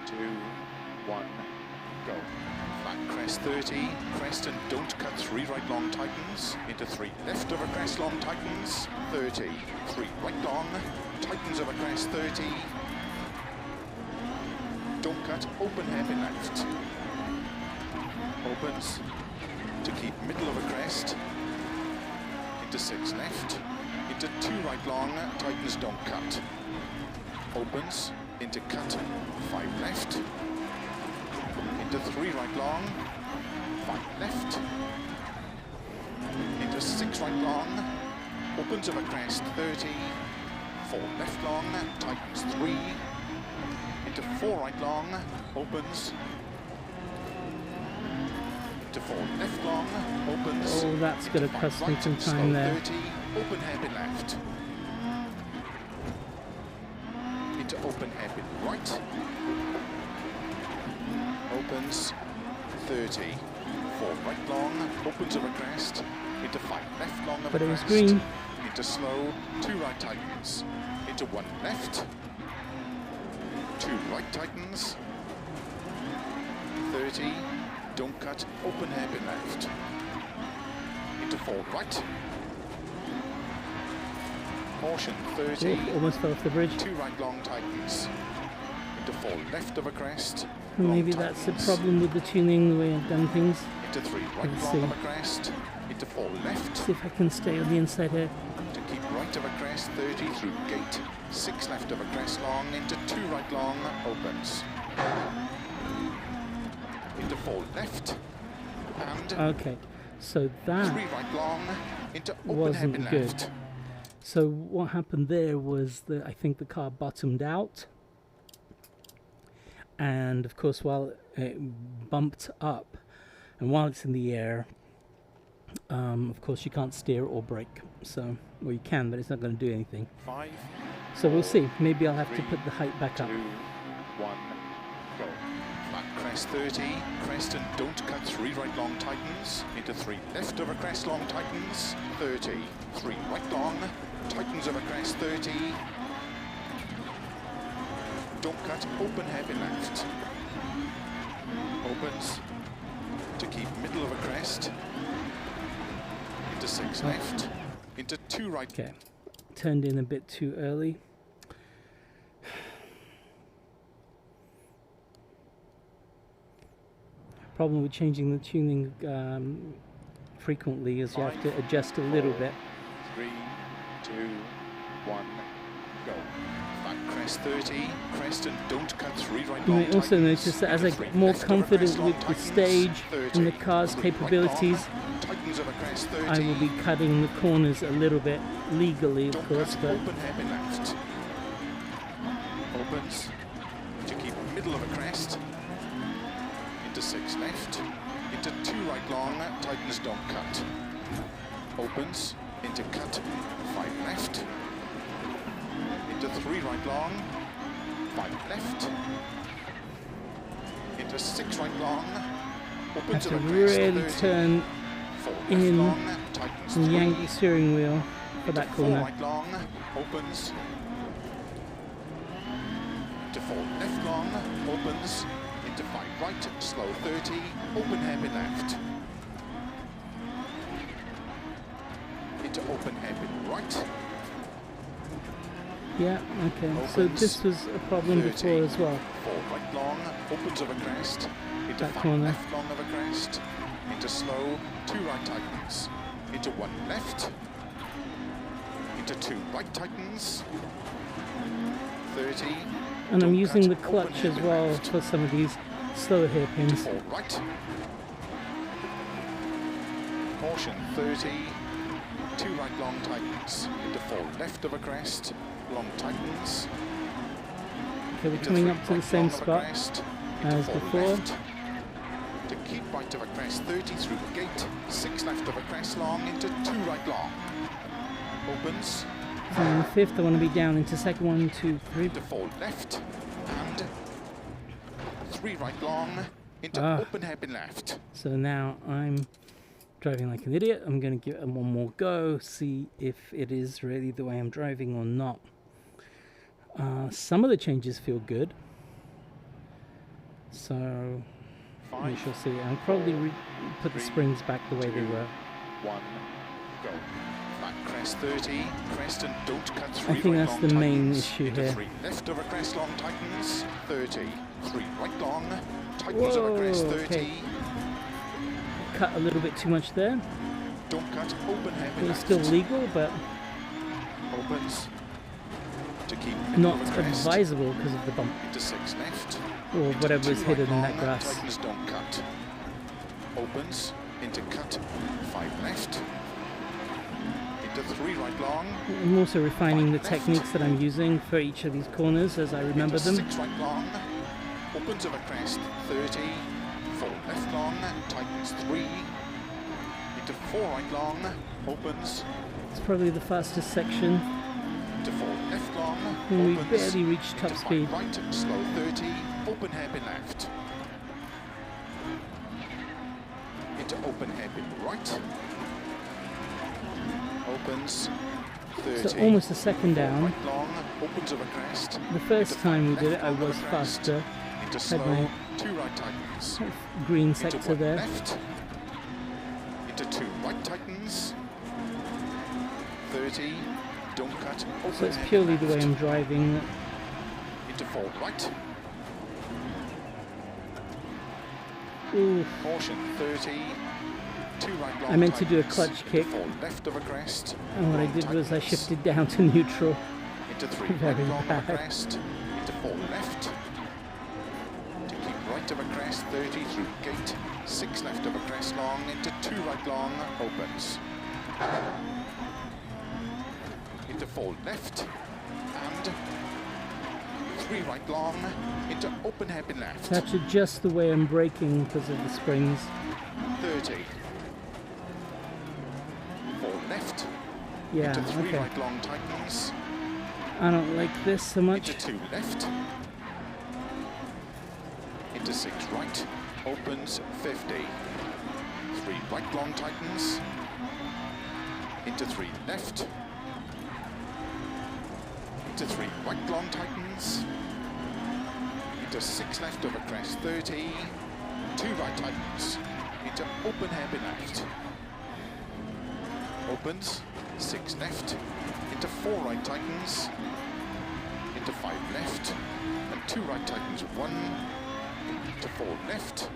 2, 1, go. Flat crest 30, crest and don't cut 3 right long tightens, into 3 left of a crest long tightens, 30, 3 right long, tightens of a crest 30, don't cut, open hairpin left, opens to keep middle of a crest, into 6 left, into 2 right long, tightens don't cut, opens into cut 5 left, into 3 right long, 5 left, into 6 right long, opens of a crest 30, 4 left long, tightens 3, into 4 right long, opens, into 4 left long, opens. Oh, that's going to cost me some time there. 30, open hairpin left. Into open hairpin right. Opens 30. 4 right long, opens of a crest. Into 5 left long of a crest. But it was green. Into slow, 2 right tightens. Into 1 left. 2 right tightens. 30. Don't cut, open hairpin left. Into 4 right. Caution 30. Ooh, almost fell off the bridge. 2 right long tightens. Into 4 left of a crest. Maybe that's the problem with the tuning, the way I've done things. Into 3 right Let's long see. of a crest. Into 4 left. See if I can stay on the inside here. To keep right of a crest 30 through gate. 6 left of a crest long. Into 2 right long. Opens. Into 4 left. And Okay, so that 3 right long. Into open wasn't hairpin good. left. So what happened there was that I think the car bottomed out, and of course while it bumped up and while it's in the air, of course you can't steer or brake. So, well, you can, but it's not going to do anything. 5. So we'll see. Maybe I'll have to 3, put the height back 2, up. 1, go. Flat crest 30, crest and don't cut 3 right long tightens, into 3 left of a crest long tightens, 30, 3 right long, tightens of a crest 30, don't cut, open hairpin left, opens, to keep middle of a crest, into 6 left, into 2 right. Okay, turned in a bit too early. Problem with changing the tuning frequently is you have to adjust a little bit. 3, 2, 1, go. Back crest 30, crest and don't cut 3 right You long may also tightens, notice that as I into 3 get more left of a confident crest long with the tightens, stage 30, and the car's 3 right capabilities, long, tightens of a crest 30, I will be cutting the corners a little bit legally, of don't course, cut, but open hairpin left. Opens to keep middle of a crest, into 6 left, into 2 right long, tightens don't cut. Opens into cut 5 left, into 3 right long, 5 left, into 6 right long, have opens to of a crest really 30, turn 4 left in long, tightens and 3, yank the steering wheel for into that 4 corner. right long, opens, into 4 left long, opens, into 5 right, slow 30, open hairpin left, into open hairpin right, Yeah, okay. So Opens. this was a problem 30. before as well. 4 right long, opens of a crest, into That 5 corner. left long of a crest, into slow, 2 right tightens, into 1 left, into 2 right tightens, 30, And I'm don't using cut, the open clutch as hairpin well left, for some of these slower into hairpins. 4 right, caution 30, 2 right long tightens, into 4 left of a crest, long tightens, Okay, we're into coming 3 up to the right same long of a spot crest, into as 4 before. left, to keep right of a crest 30 through the gate, 6 left of a crest long, into 2 right long, opens, So in the fifth, I want to be down into second, 1, 2, 3. into 4 left, and 3 right long, into Ah. open hairpin left, So now I'm driving like an idiot. I'm going to give it one more go, see if it is really the way I'm driving or not. Some of the changes feel good. So we 5, shall see. I'll probably put the 3, springs back the way they 2, were. 1, go. Back crest 30, crest and don't cut 3 I think right that's long the main tightens, issue into here. 3 left of a crest long tightens, 30, 3 right long, tightens of a crest Whoa, 30, okay. Cut a little bit too much there. don't cut, open hairpin It was left, still legal, but opens, to keep middle not of a crest, advisable because of the bump into 6 left, or into whatever 2 is hidden right in that long, grass. tightens don't cut, opens, into cut, 5 left, into 3 right long, I'm also refining the 5 left. techniques that I'm using for each of these corners as I remember into them. 6 right long, opens of a crest 30, 4 left long, tightens 3, into 4 right long, opens, It's probably the fastest section. into 4 left long, And we opens, barely reached top into 5 speed. right, slow 30, open hairpin left, into open hairpin right, opens, 30, So almost a second 4 down. right long, opens of a crest, The first into time we 5 did it, left I long of a was crest, faster. into Had slow, my 2 right tightens, green into sector 1 there. left, into 2 right tightens, 30, don't cut, open So it's hairpin purely the way left, I'm driving. into 4 right, Ooh, caution 30, 2 right long I meant to do a tightens, clutch into kick. 4 left of a crest, and what I long did was I tightens, shifted down to neutral. into 3 Very right long of a bad. crest, into 4 left, to keep right of a crest 30 through gate, 6 left of a crest long, into 2 right long, opens, into 4 left, and 3 right long, into open hairpin left, That's just the way I'm braking because of the springs. 30, 4 left, Yeah, into 3 okay. right long tightens, I don't like this so much. into 2 left, into 6 right, opens 50, 3 right long tightens, into 3 left, into 3 right long tightens, into 6 left of a crest 30, 2 right tightens, into open hairpin left. Opens, 6 left, into 4 right tightens, into 5 left, and 2 right tightens, 1, to 4 left,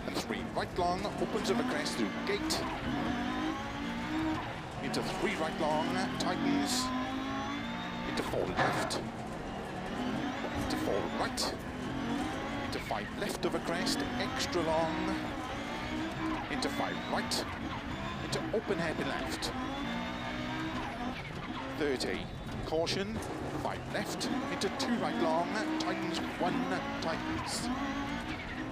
and 3 right long, opens over crest through gate, into 3 right long, tightens, into 4 left, into 4 right, into 5 left over crest, extra long, into 5 right, into open hairpin left, 30, caution, 5 left, into 2 right long, tightens, 1, tightens,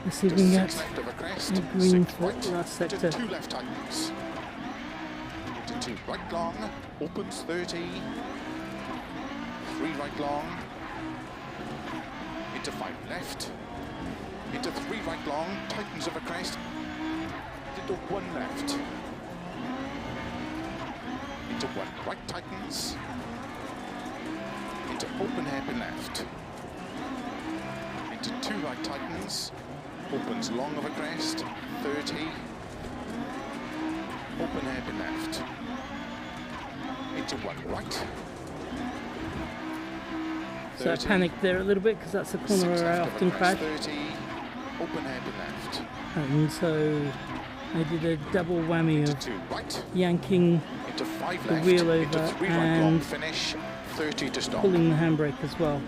Let's see if we to can 6 get left over crest, a green 6 for right, last into sector. 2 left tightens, into 2 right long, opens 30, 3 right long, into 5 left, into 3 right long, tightens over crest, into 1 left, into 1 right tightens, into open hairpin left, into 2 right tightens, opens long over crest, 30, open hairpin left, into 1 right, So I panicked there a little bit because that's the corner where I often crash. 30, open hairpin left, And so I did a double whammy into of 2 right, yanking into 5 the left, wheel into over 3 right long, and finish, 30 to stop. pulling the handbrake as well.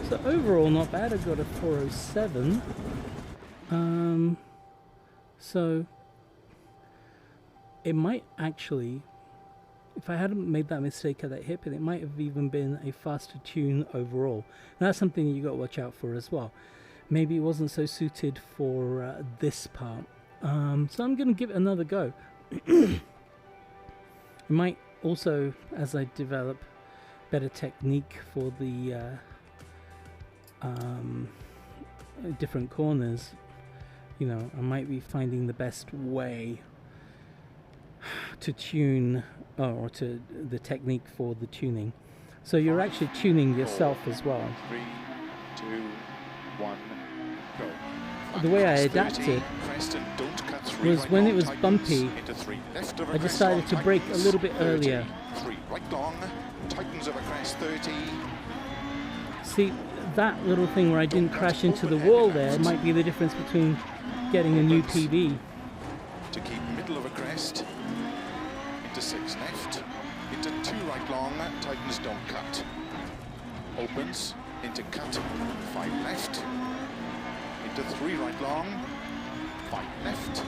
So overall not bad, I got a 407. So it might actually, if I hadn't made that mistake at that hip, it might have even been a faster tune overall. And that's something you got to watch out for as well. Maybe it wasn't so suited for this part. So I'm going to give it another go. It might also, as I develop better technique for the different corners, you know, I might be finding the best way to tune, or to the technique for the tuning. So you're actually tuning yourself as well. 3, 2, 1, go. The way I adapted was when it was bumpy, I decided to brake a little bit earlier. 3 right long, tightens over crest, 30. See, that little thing where I didn't crash into the wall there might be the difference between getting a new PB. To keep middle of a crest, into 6 left, into 2 right long, tightens, don't cut. Opens, into cut, 5 left, into 3 right long, 5 left,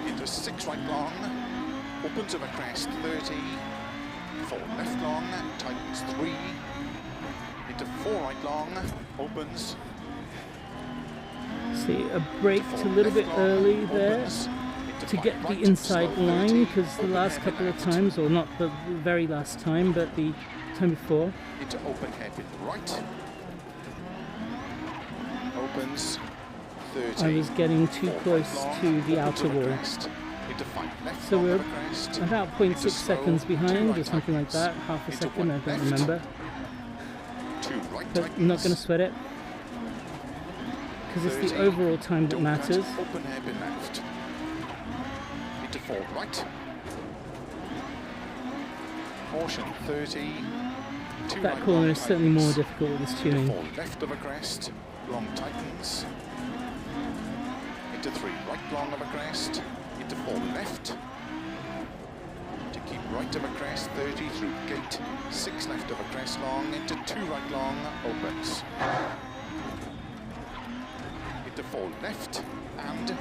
into 6 right long, opens over crest, 30, 4 left long, tightens, 3, into 4 right long, opens. See, I braked a little bit early there to get the inside line, because the last couple of times, or not the very last time, but the time before, Into open hairpin right. Opens 30. I was getting too close to the outer wall. So we're about 0.6 seconds behind, or something like that, half a second, I don't remember. But I'm not going to sweat it, because it's the overall time that matters. Open hairpin left. Into 4 right. Caution 30. That corner is certainly more difficult with this tuning. 4 left of a crest. Long tightens. Into 3 right long of a crest. Into 4 left. To keep right of a crest, 30 through gate. 6 left of a crest long. Into 2 right long, opens. Into 4 left and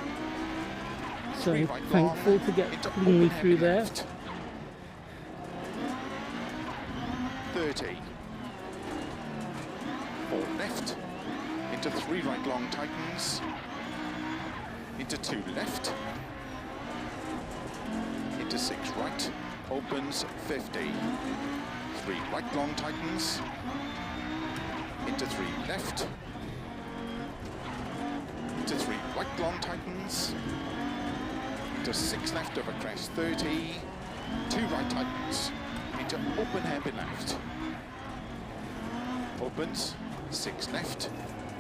So 3 right thankful long, to get into cleanly open through hairpin there. left. 30. 4 left. Into 3 right long tightens. Into 2 left. Into 6 right. Opens 50. 3 right long tightens. Into 3 left. Into 3 right long tightens. Into 6 left over crest 30. 2 right tightens. Into open hairpin left. Opens 6 left,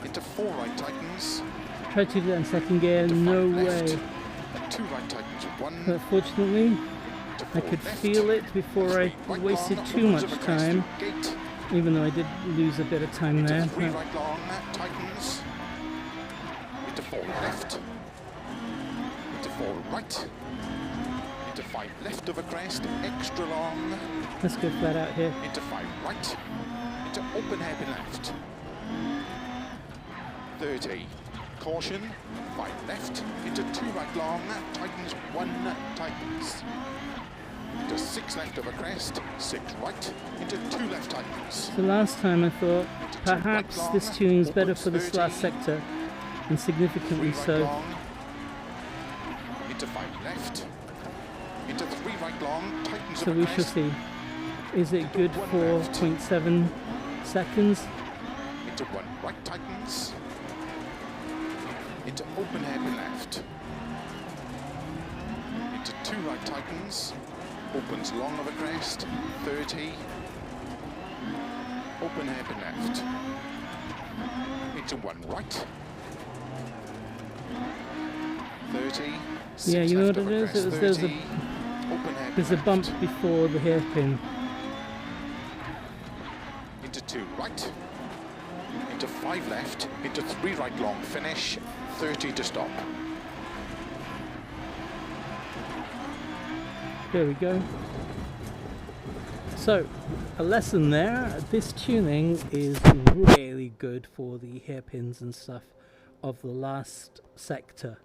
into 4 right tightens, Tried to do that in second gear, into 5 no left, way. and 2 right tightens, 1, But fortunately, to I 4 could left, feel it before I and 3 right wasted long, too opens much of a crest time, through gate, even though I did lose a bit of time into there. 3 But right long, tightens, into 4 left, into 4 right, into 5 left of a crest, extra long, let's go flat out here. into 5 right, into open hairpin left, 30, caution, 5 left, into 2 right long, tightens 1, tightens, into 6 left of a crest, 6 right, into 2 left tightens, So last time I thought into 2 right perhaps long, this tuning is better opens for this 30, last sector, and 3 significantly right so. long, into 5 left, into 3 right long, tightens So of a we shall crest, see. Is it good One for left. 0.7 seconds? into 1 right tightens, into open hairpin left, into 2 right tightens, opens long of a crest, 30, open hairpin left, into 1 right, 30, 6 Yeah, you know left what of it a is? crest, There's a 30, open hairpin There's a left, bump before the hairpin. into 2 right, into 5 left, into 3 right long, finish, 30 to stop. There we go. So, a lesson there. This tuning is really good for the hairpins and stuff of the last sector.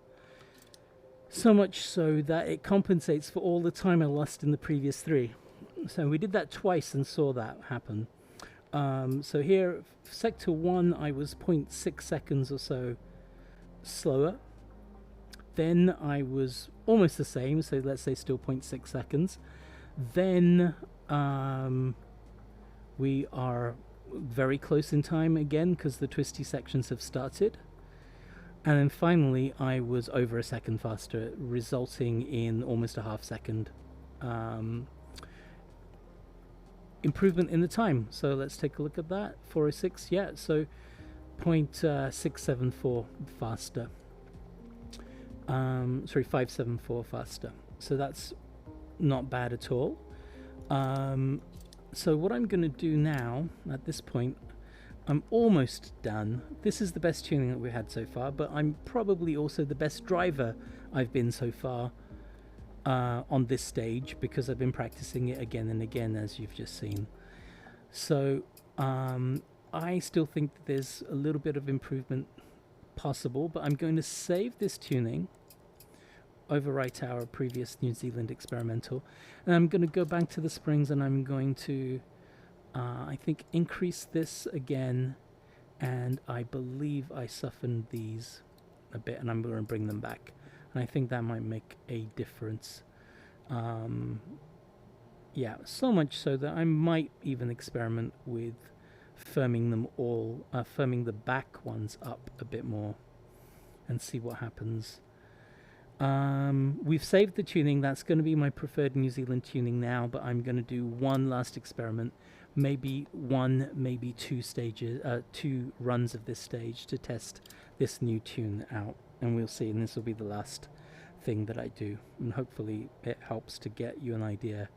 So much so that it compensates for all the time I lost in the previous 3. So we did that twice and saw that happen. So here, sector 1, I was 0.6 seconds or so slower. Then I was almost the same, so let's say still 0.6 seconds. Then we are very close in time again because the twisty sections have started. And then finally I was over a second faster, resulting in almost a half second improvement in the time. So let's take a look at that. 406, yeah, so 0.674 faster. 574 faster. So that's not bad at all. So what I'm going to do now, at this point, I'm almost done. This is the best tuning that we've had so far, but I'm probably also the best driver I've been so far on this stage, because I've been practicing it again and again, as you've just seen. So I still think that there's a little bit of improvement possible, but I'm going to save this tuning, overwrite our previous New Zealand experimental, and I'm going to go back to the springs, and I'm going to I think increase this again, and I believe I softened these a bit, and I'm going to bring them back, and I think that might make a difference. Yeah, so much so that I might even experiment with firming them all, firming the back ones up a bit more and see what happens. We've saved the tuning. That's going to be my preferred New Zealand tuning now, but I'm going to do one last experiment, maybe 2 stages, 2 runs of this stage to test this new tune out, and we'll see, and this will be the last thing that I do, and hopefully it helps to get you an idea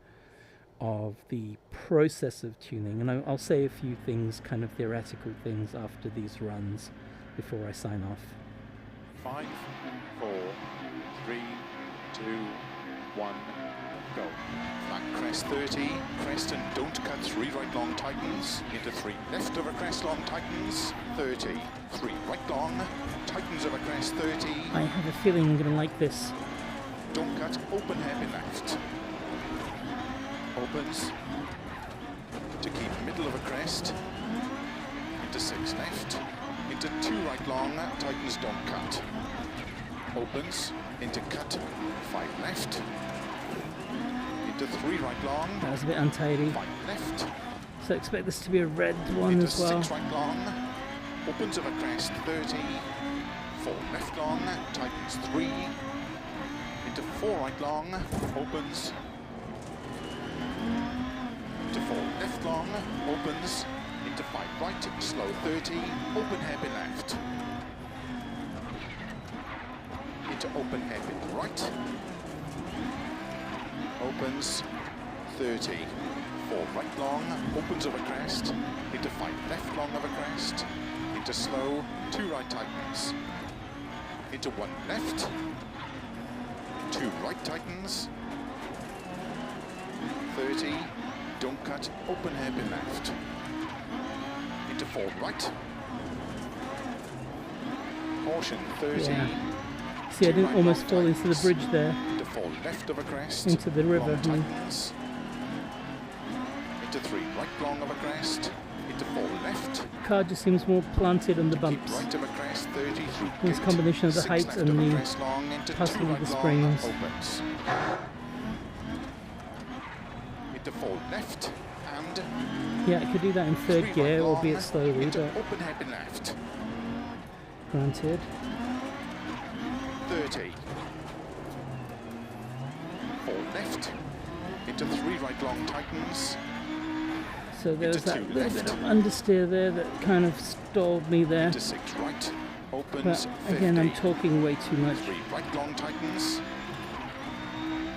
of the process of tuning. And I'll say a few things, kind of theoretical things, after these runs before I sign off. 5, 4, 3, 2, 1, go. Back crest 30, crest and don't cut 3 right long tightens, into 3 left of a crest long tightens, 30, 3 right long, tightens of a crest 30. I have a feeling I'm going to like this. Don't cut, open hairpin left. Opens to keep middle of a crest, into 6 left, into 2 right long, tightens don't cut. Opens into cut 5 left, into 3 right long, That was a bit untidy. 5 left, So expect this to be a red one into as well. 6 right long, opens of a crest 30, 4 left long, tightens 3, into 4 right long, opens, to 4 left long, opens, into 5 right, slow 30, open hairpin left. Into open hairpin right. Opens 30. 4 right long, opens over crest. Into 5 left long over crest. Into slow, 2 right tightens. Into 1 left. 2 right tightens. 30. Don't cut, open hairpin left. Into 4 right. Caution 30. Yeah. See, I didn't almost fall into the bridge there. Into 4 left over crest. Into the river. Tightens. Into 3 right long over crest. Into 4 left. The car just seems more planted on the bumps. Right over crest, 30 through This gate. combination of the 6 height left and over the crest long, into 2 passing of right the long, springs. opens. Into 4 left and Yeah, I could do that in 3 third right gear, long, albeit slowly, into but open hairpin left. granted. 30. 4 left. Into 3 right long tightens. So there was Into that 2 little left. bit of understeer there that kind of stalled me there. Into 6 right. Opens But again, 50. I'm talking way too much. 3 right long tightens.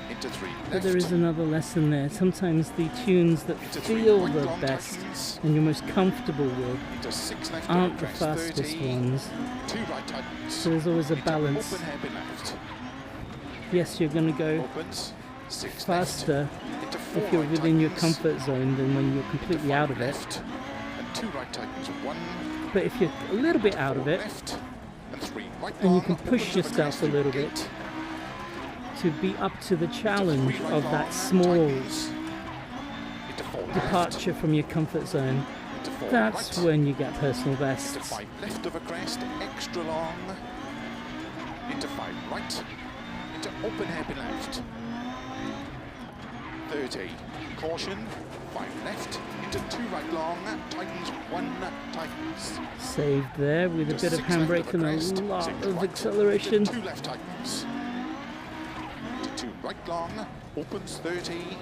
Into 3 left. But there is another lesson there. Sometimes the tunes that Into 3 feel right the long best tightens. and you're most comfortable with Into 6 left aren't over the crest, fastest 30. ones. 2 right tightens. So there's always a Into balance. open hairpin left. Yes, you're going to go Opens 6 faster left. Into 4 if you're right within your tightens. comfort zone than when you're completely out of it. Left. And 2 right tightens. 1 But if you're a little bit out of it, left. And 3 right and you long, can push opens over yourself crest a little through bit gate. to be up to the challenge Into 3 right of long, that small tightens. Into 4 left. departure from your comfort zone, Into 4 that's right. when you get personal Into bests. 5 left of a crest, extra long. Into 5 right. Into open hairpin left. 30. Caution. 5 left. Into 2 right long. Tightens 1. Tightens. Saved there with a Into bit of 6 left handbrake and crest, a lot 6 of right, acceleration. Into 2 left tightens. Into 2 right long. Opens 30.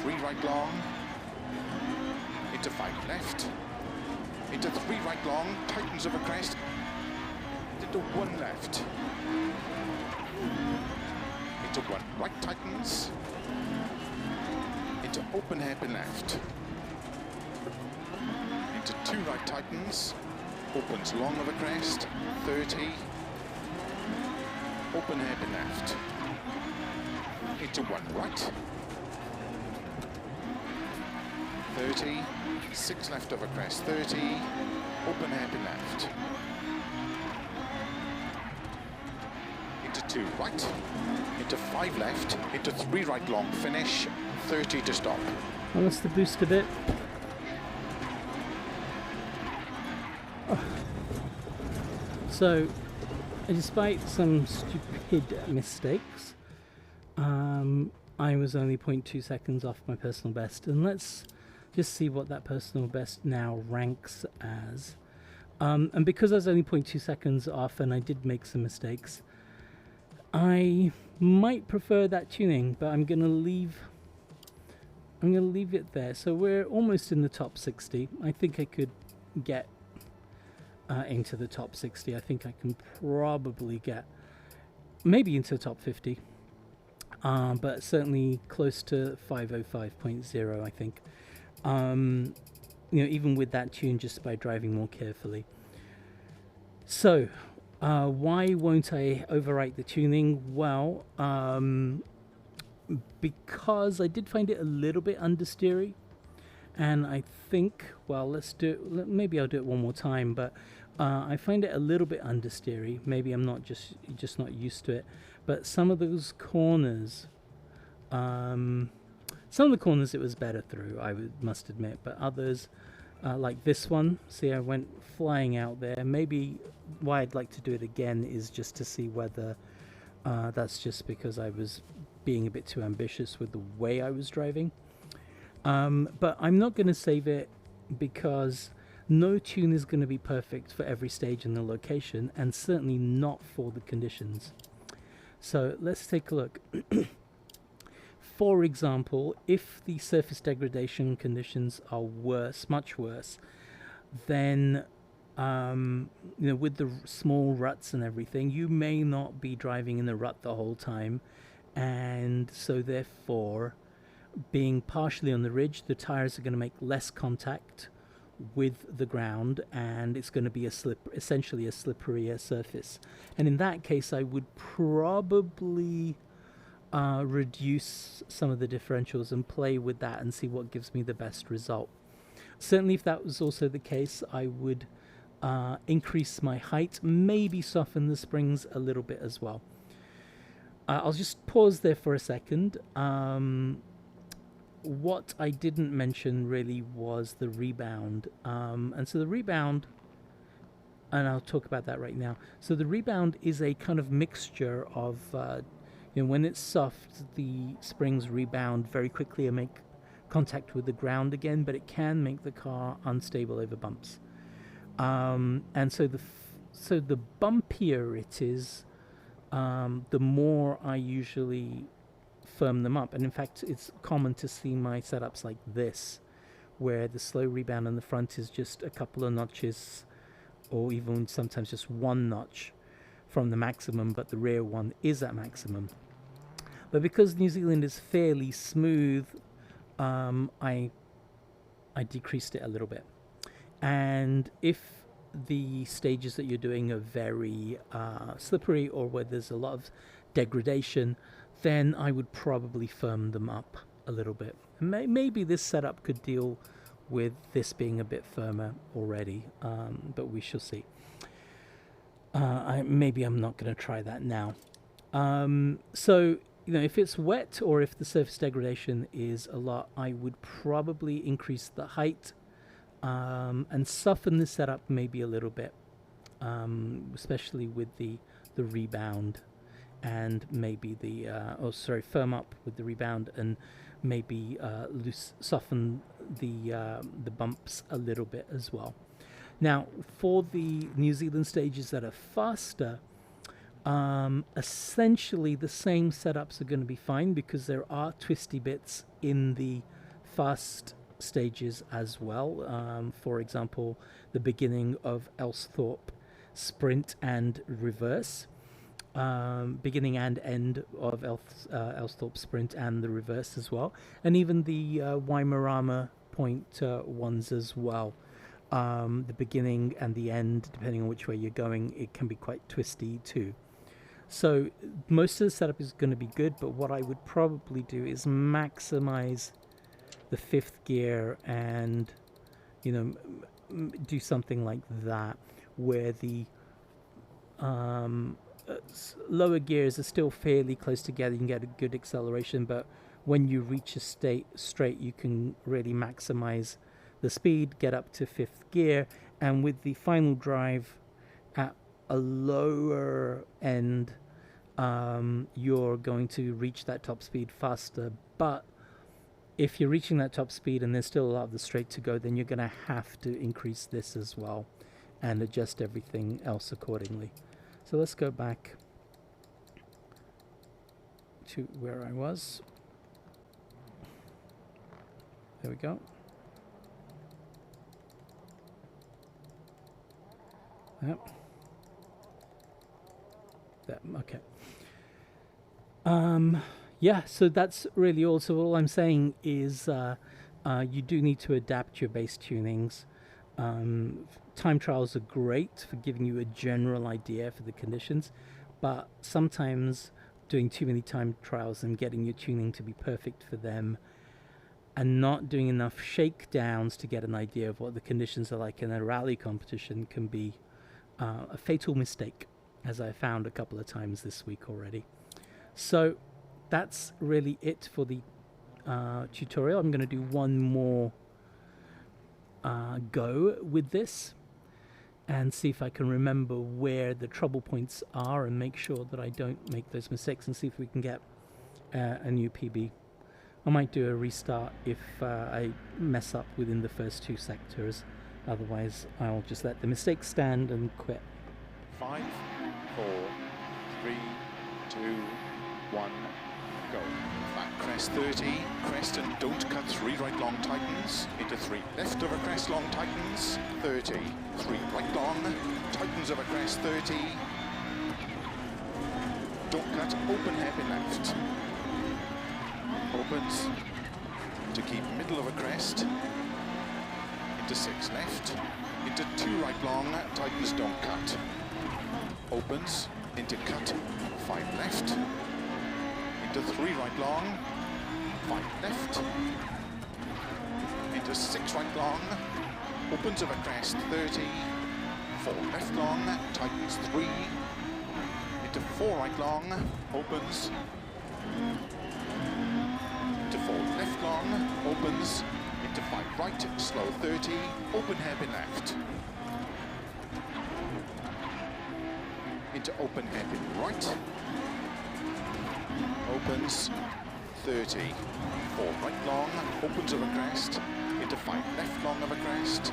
3 right long. Into 5 left. Into 3 right long. Tightens of a crest. Into 1 left. Into 1 right tightens. Into open hairpin left. Into 2 right tightens. Opens long of a crest. 30. Open hairpin left. Into 1 right. 30. 6 left of a crest. 30. Open hairpin left. Into 2 right. Into 5 left. Into 3 right long finish. 30 to stop. I lost the boost a bit. So, despite some stupid mistakes, I was only 0.2 seconds off my personal best. And let's just see what that personal best now ranks as. And because I was only 0.2 seconds off and I did make some mistakes, I might prefer that tuning, but I'm gonna leave it there. So we're almost in the top 60. I think I could get into the top 60. I think I can probably get maybe into the top 50, but certainly close to 505.0. I think, even with that tune, just by driving more carefully. So, why won't I overwrite the tuning? Well, because I did find it a little bit understeery, and I think, well, let's do it. Maybe I'll do it one more time, but I find it a little bit understeery. Maybe I'm not just not used to it. But some of those corners, some of the corners it was better through, I must admit. But others, like this one, see, I went flying out there. Maybe why I'd like to do it again is just to see whether that's just because I was being a bit too ambitious with the way I was driving. But I'm not going to save it because no tune is going to be perfect for every stage in the location, and certainly not for the conditions. So let's take a look. for example, if the surface degradation conditions are worse, much worse, then with the small ruts and everything, you may not be driving in the rut the whole time, and so therefore, being partially on the ridge, the tires are going to make less contact with the ground, and it's going to be essentially a slipperier surface. And in that case, I would probably reduce some of the differentials and play with that and see what gives me the best result. Certainly, if that was also the case, I would increase my height, maybe soften the springs a little bit as well. I'll just pause there for a second. What I didn't mention really was the rebound. And so the rebound, and I'll talk about that right now. So the rebound is a kind of mixture of, when it's soft, the springs rebound very quickly and make contact with the ground again, but it can make the car unstable over bumps. And so the bumpier it is, the more I usually firm them up. And in fact, it's common to see my setups like this, where the slow rebound on the front is just a couple of notches, or even sometimes just one notch from the maximum, but the rear one is at maximum. But because New Zealand is fairly smooth, I decreased it a little bit. And if the stages that you're doing are very slippery, or where there's a lot of degradation, then I would probably firm them up a little bit. Maybe this setup could deal with this being a bit firmer already, but we shall see. Maybe I'm not going to try that now. So, if it's wet or if the surface degradation is a lot, I would probably increase the height and soften the setup maybe a little bit, especially with the rebound, and maybe firm up with the rebound, and maybe soften the bumps a little bit as well. Now, for the New Zealand stages that are faster, essentially the same setups are going to be fine, because there are twisty bits in the fast stages as well. For example, the beginning of Elsthorpe sprint and reverse, beginning and end of Elsthorpe sprint and the reverse as well, and even the Waimarama point ones as well. The beginning and the end, depending on which way you're going, it can be quite twisty too. So most of the setup is going to be good, but what I would probably do is maximize the fifth gear and, do something like that, where the lower gears are still fairly close together. You can get a good acceleration, but when you reach a straight, you can really maximize the speed, get up to fifth gear, and with the final drive at a lower end, you're going to reach that top speed faster. But if you're reaching that top speed and there's still a lot of the straight to go, then you're going to have to increase this as well and adjust everything else accordingly. So let's go back to where I was. There we go. Yep. Okay. Yeah, so that's really all. So all I'm saying is you do need to adapt your base tunings. Time trials are great for giving you a general idea for the conditions, but sometimes doing too many time trials and getting your tuning to be perfect for them and not doing enough shakedowns to get an idea of what the conditions are like in a rally competition can be a fatal mistake, as I found a couple of times this week already. So that's really it for the tutorial. I'm going to do one more go with this and see if I can remember where the trouble points are and make sure that I don't make those mistakes, and see if we can get a new PB. I might do a restart if I mess up within the first two sectors. Otherwise, I'll just let the mistakes stand and quit. 5, 4, 3, 2, 1, Go. Back crest 30, crest and don't cut 3 right long tightens, into 3 left over crest long tightens, 30, 3 right long, tightens over crest 30, don't cut, open hairpin left, opens, to keep middle of a crest, into 6 left, into 2 right long, tightens don't cut, opens, into cut, 5 left, into 3 right long, 5 left, into 6 right long, opens of a crest 30, 4 left long, tightens 3, into 4 right long, opens, into 4 left long, opens, into 5 right, slow 30, open hairpin left, into open hairpin right, opens, 30, 4 right long, opens of a crest, into 5 left long of a crest,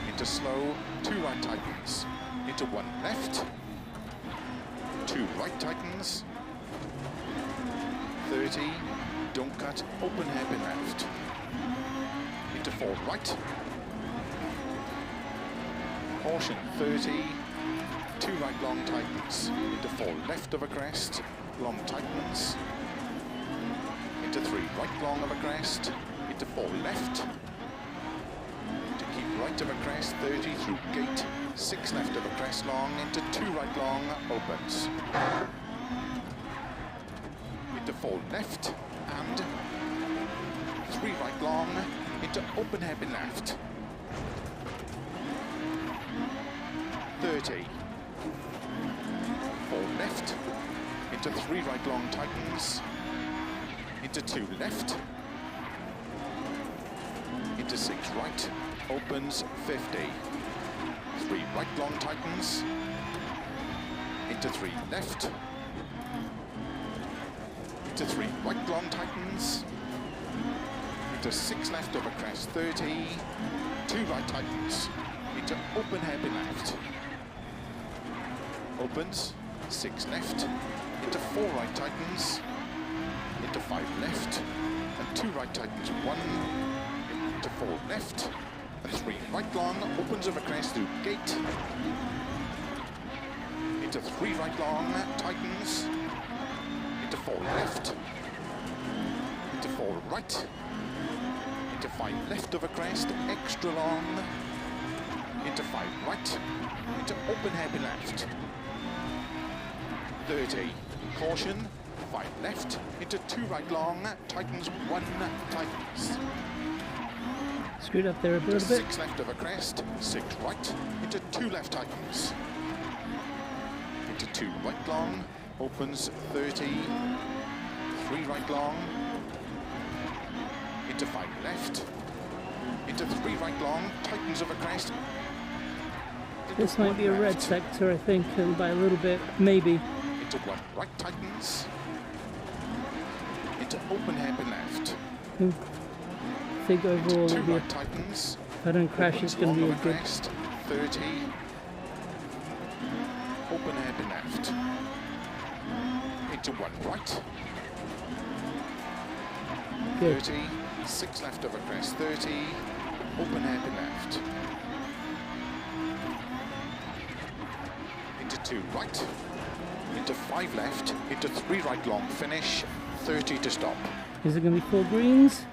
into slow, 2 right tightens, into 1 left, 2 right tightens, 30, don't cut, open hairpin left, into 4 right, caution 30, 2 right long tightens, into 4 left of a crest, long tightens, into 3 right long of a crest, into 4 left, to keep right of a crest 30 through gate, 6 left of a crest long, into 2 right long, opens, into 4 left and 3 right long, into open hairpin left, 30, 4 left, into 3 right long tightens, into 2 left, into 6 right, opens 50, 3 right long tightens, into 3 left, into 3 right long tightens, into 6 left over crest 30, 2 right tightens, into open hairpin left, opens, 6 left, into 4 right tightens, into 5 left, and 2 right tightens, 1, into 4 left, and 3 right long, opens over crest through gate, into 3 right long, tightens, into 4 left, into 4 right, into 5 left over crest, extra long, into 5 right, into open hairpin left, 30, caution, 5 left, into 2 right long, tightens 1, tightens. Screwed up there a little bit. 6 left of a crest, 6 right, into 2 left tightens. Into 2 right long, opens 30, 3 right long, into 5 left, into 3 right long, tightens of a crest. This might be a red sector, I think, and by a little bit, maybe. Into 1 right tightens, into open hairpin left. I think overall, into 2 it'll be right tightens. if I don't crash, it's going to be a good. Crest, 30, open hairpin left. Into 1 right. Good. 30, 6 left of a crest, 30, open hairpin left. Into 2 right, into 5 left, into 3 right long finish, 30 to stop. Is it going to be 4 greens?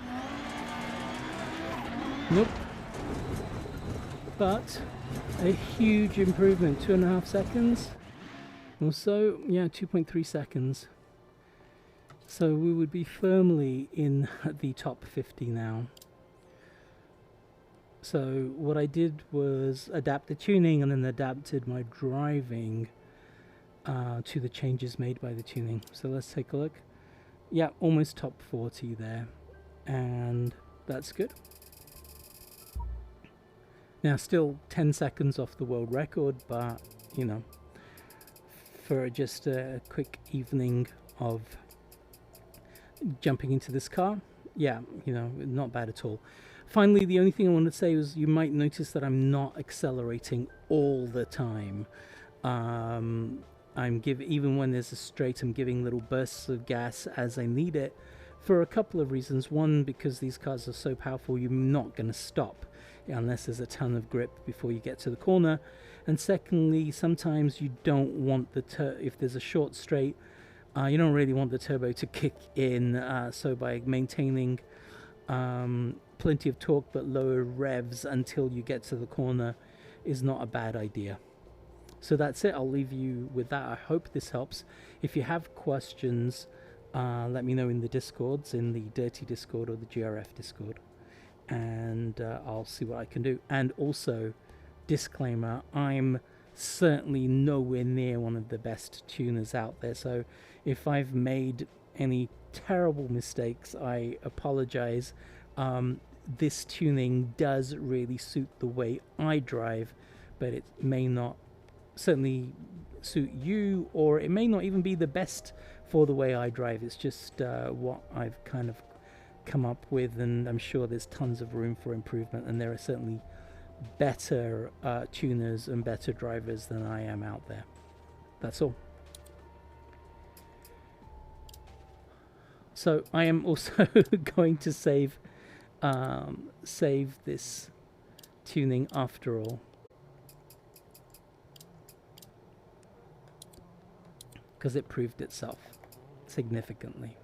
Nope. But a huge improvement, 2.5 seconds or so. Yeah, 2.3 seconds. So we would be firmly in the top 50 now. So what I did was adapt the tuning and then adapted my driving to the changes made by the tuning. So let's take a look. Yeah, almost top 40 there, and that's good. Now still 10 seconds off the world record, but you know, for just a quick evening of jumping into this car, yeah, you know, not bad at all. Finally, the only thing I wanted to say was you might notice that I'm not accelerating all the time. even when there's a straight, I'm giving little bursts of gas as I need it for a couple of reasons. One, because these cars are so powerful, you're not going to stop unless there's a ton of grip before you get to the corner. And secondly, sometimes you don't want if there's a short straight, you don't really want the turbo to kick in. So by maintaining plenty of torque but lower revs until you get to the corner is not a bad idea. So that's it. I'll leave you with that. I hope this helps. If you have questions, let me know in the Discords, in the DiRT Discord or the GRF Discord, and I'll see what I can do. And also, disclaimer, I'm certainly nowhere near one of the best tuners out there, so if I've made any terrible mistakes, I apologize. This tuning does really suit the way I drive, but it may not certainly suit you, or it may not even be the best for the way I drive. It's just what I've kind of come up with, and I'm sure there's tons of room for improvement, and there are certainly better tuners and better drivers than I am out there. That's all. So I am also going to save this tuning after all, because it proved itself significantly.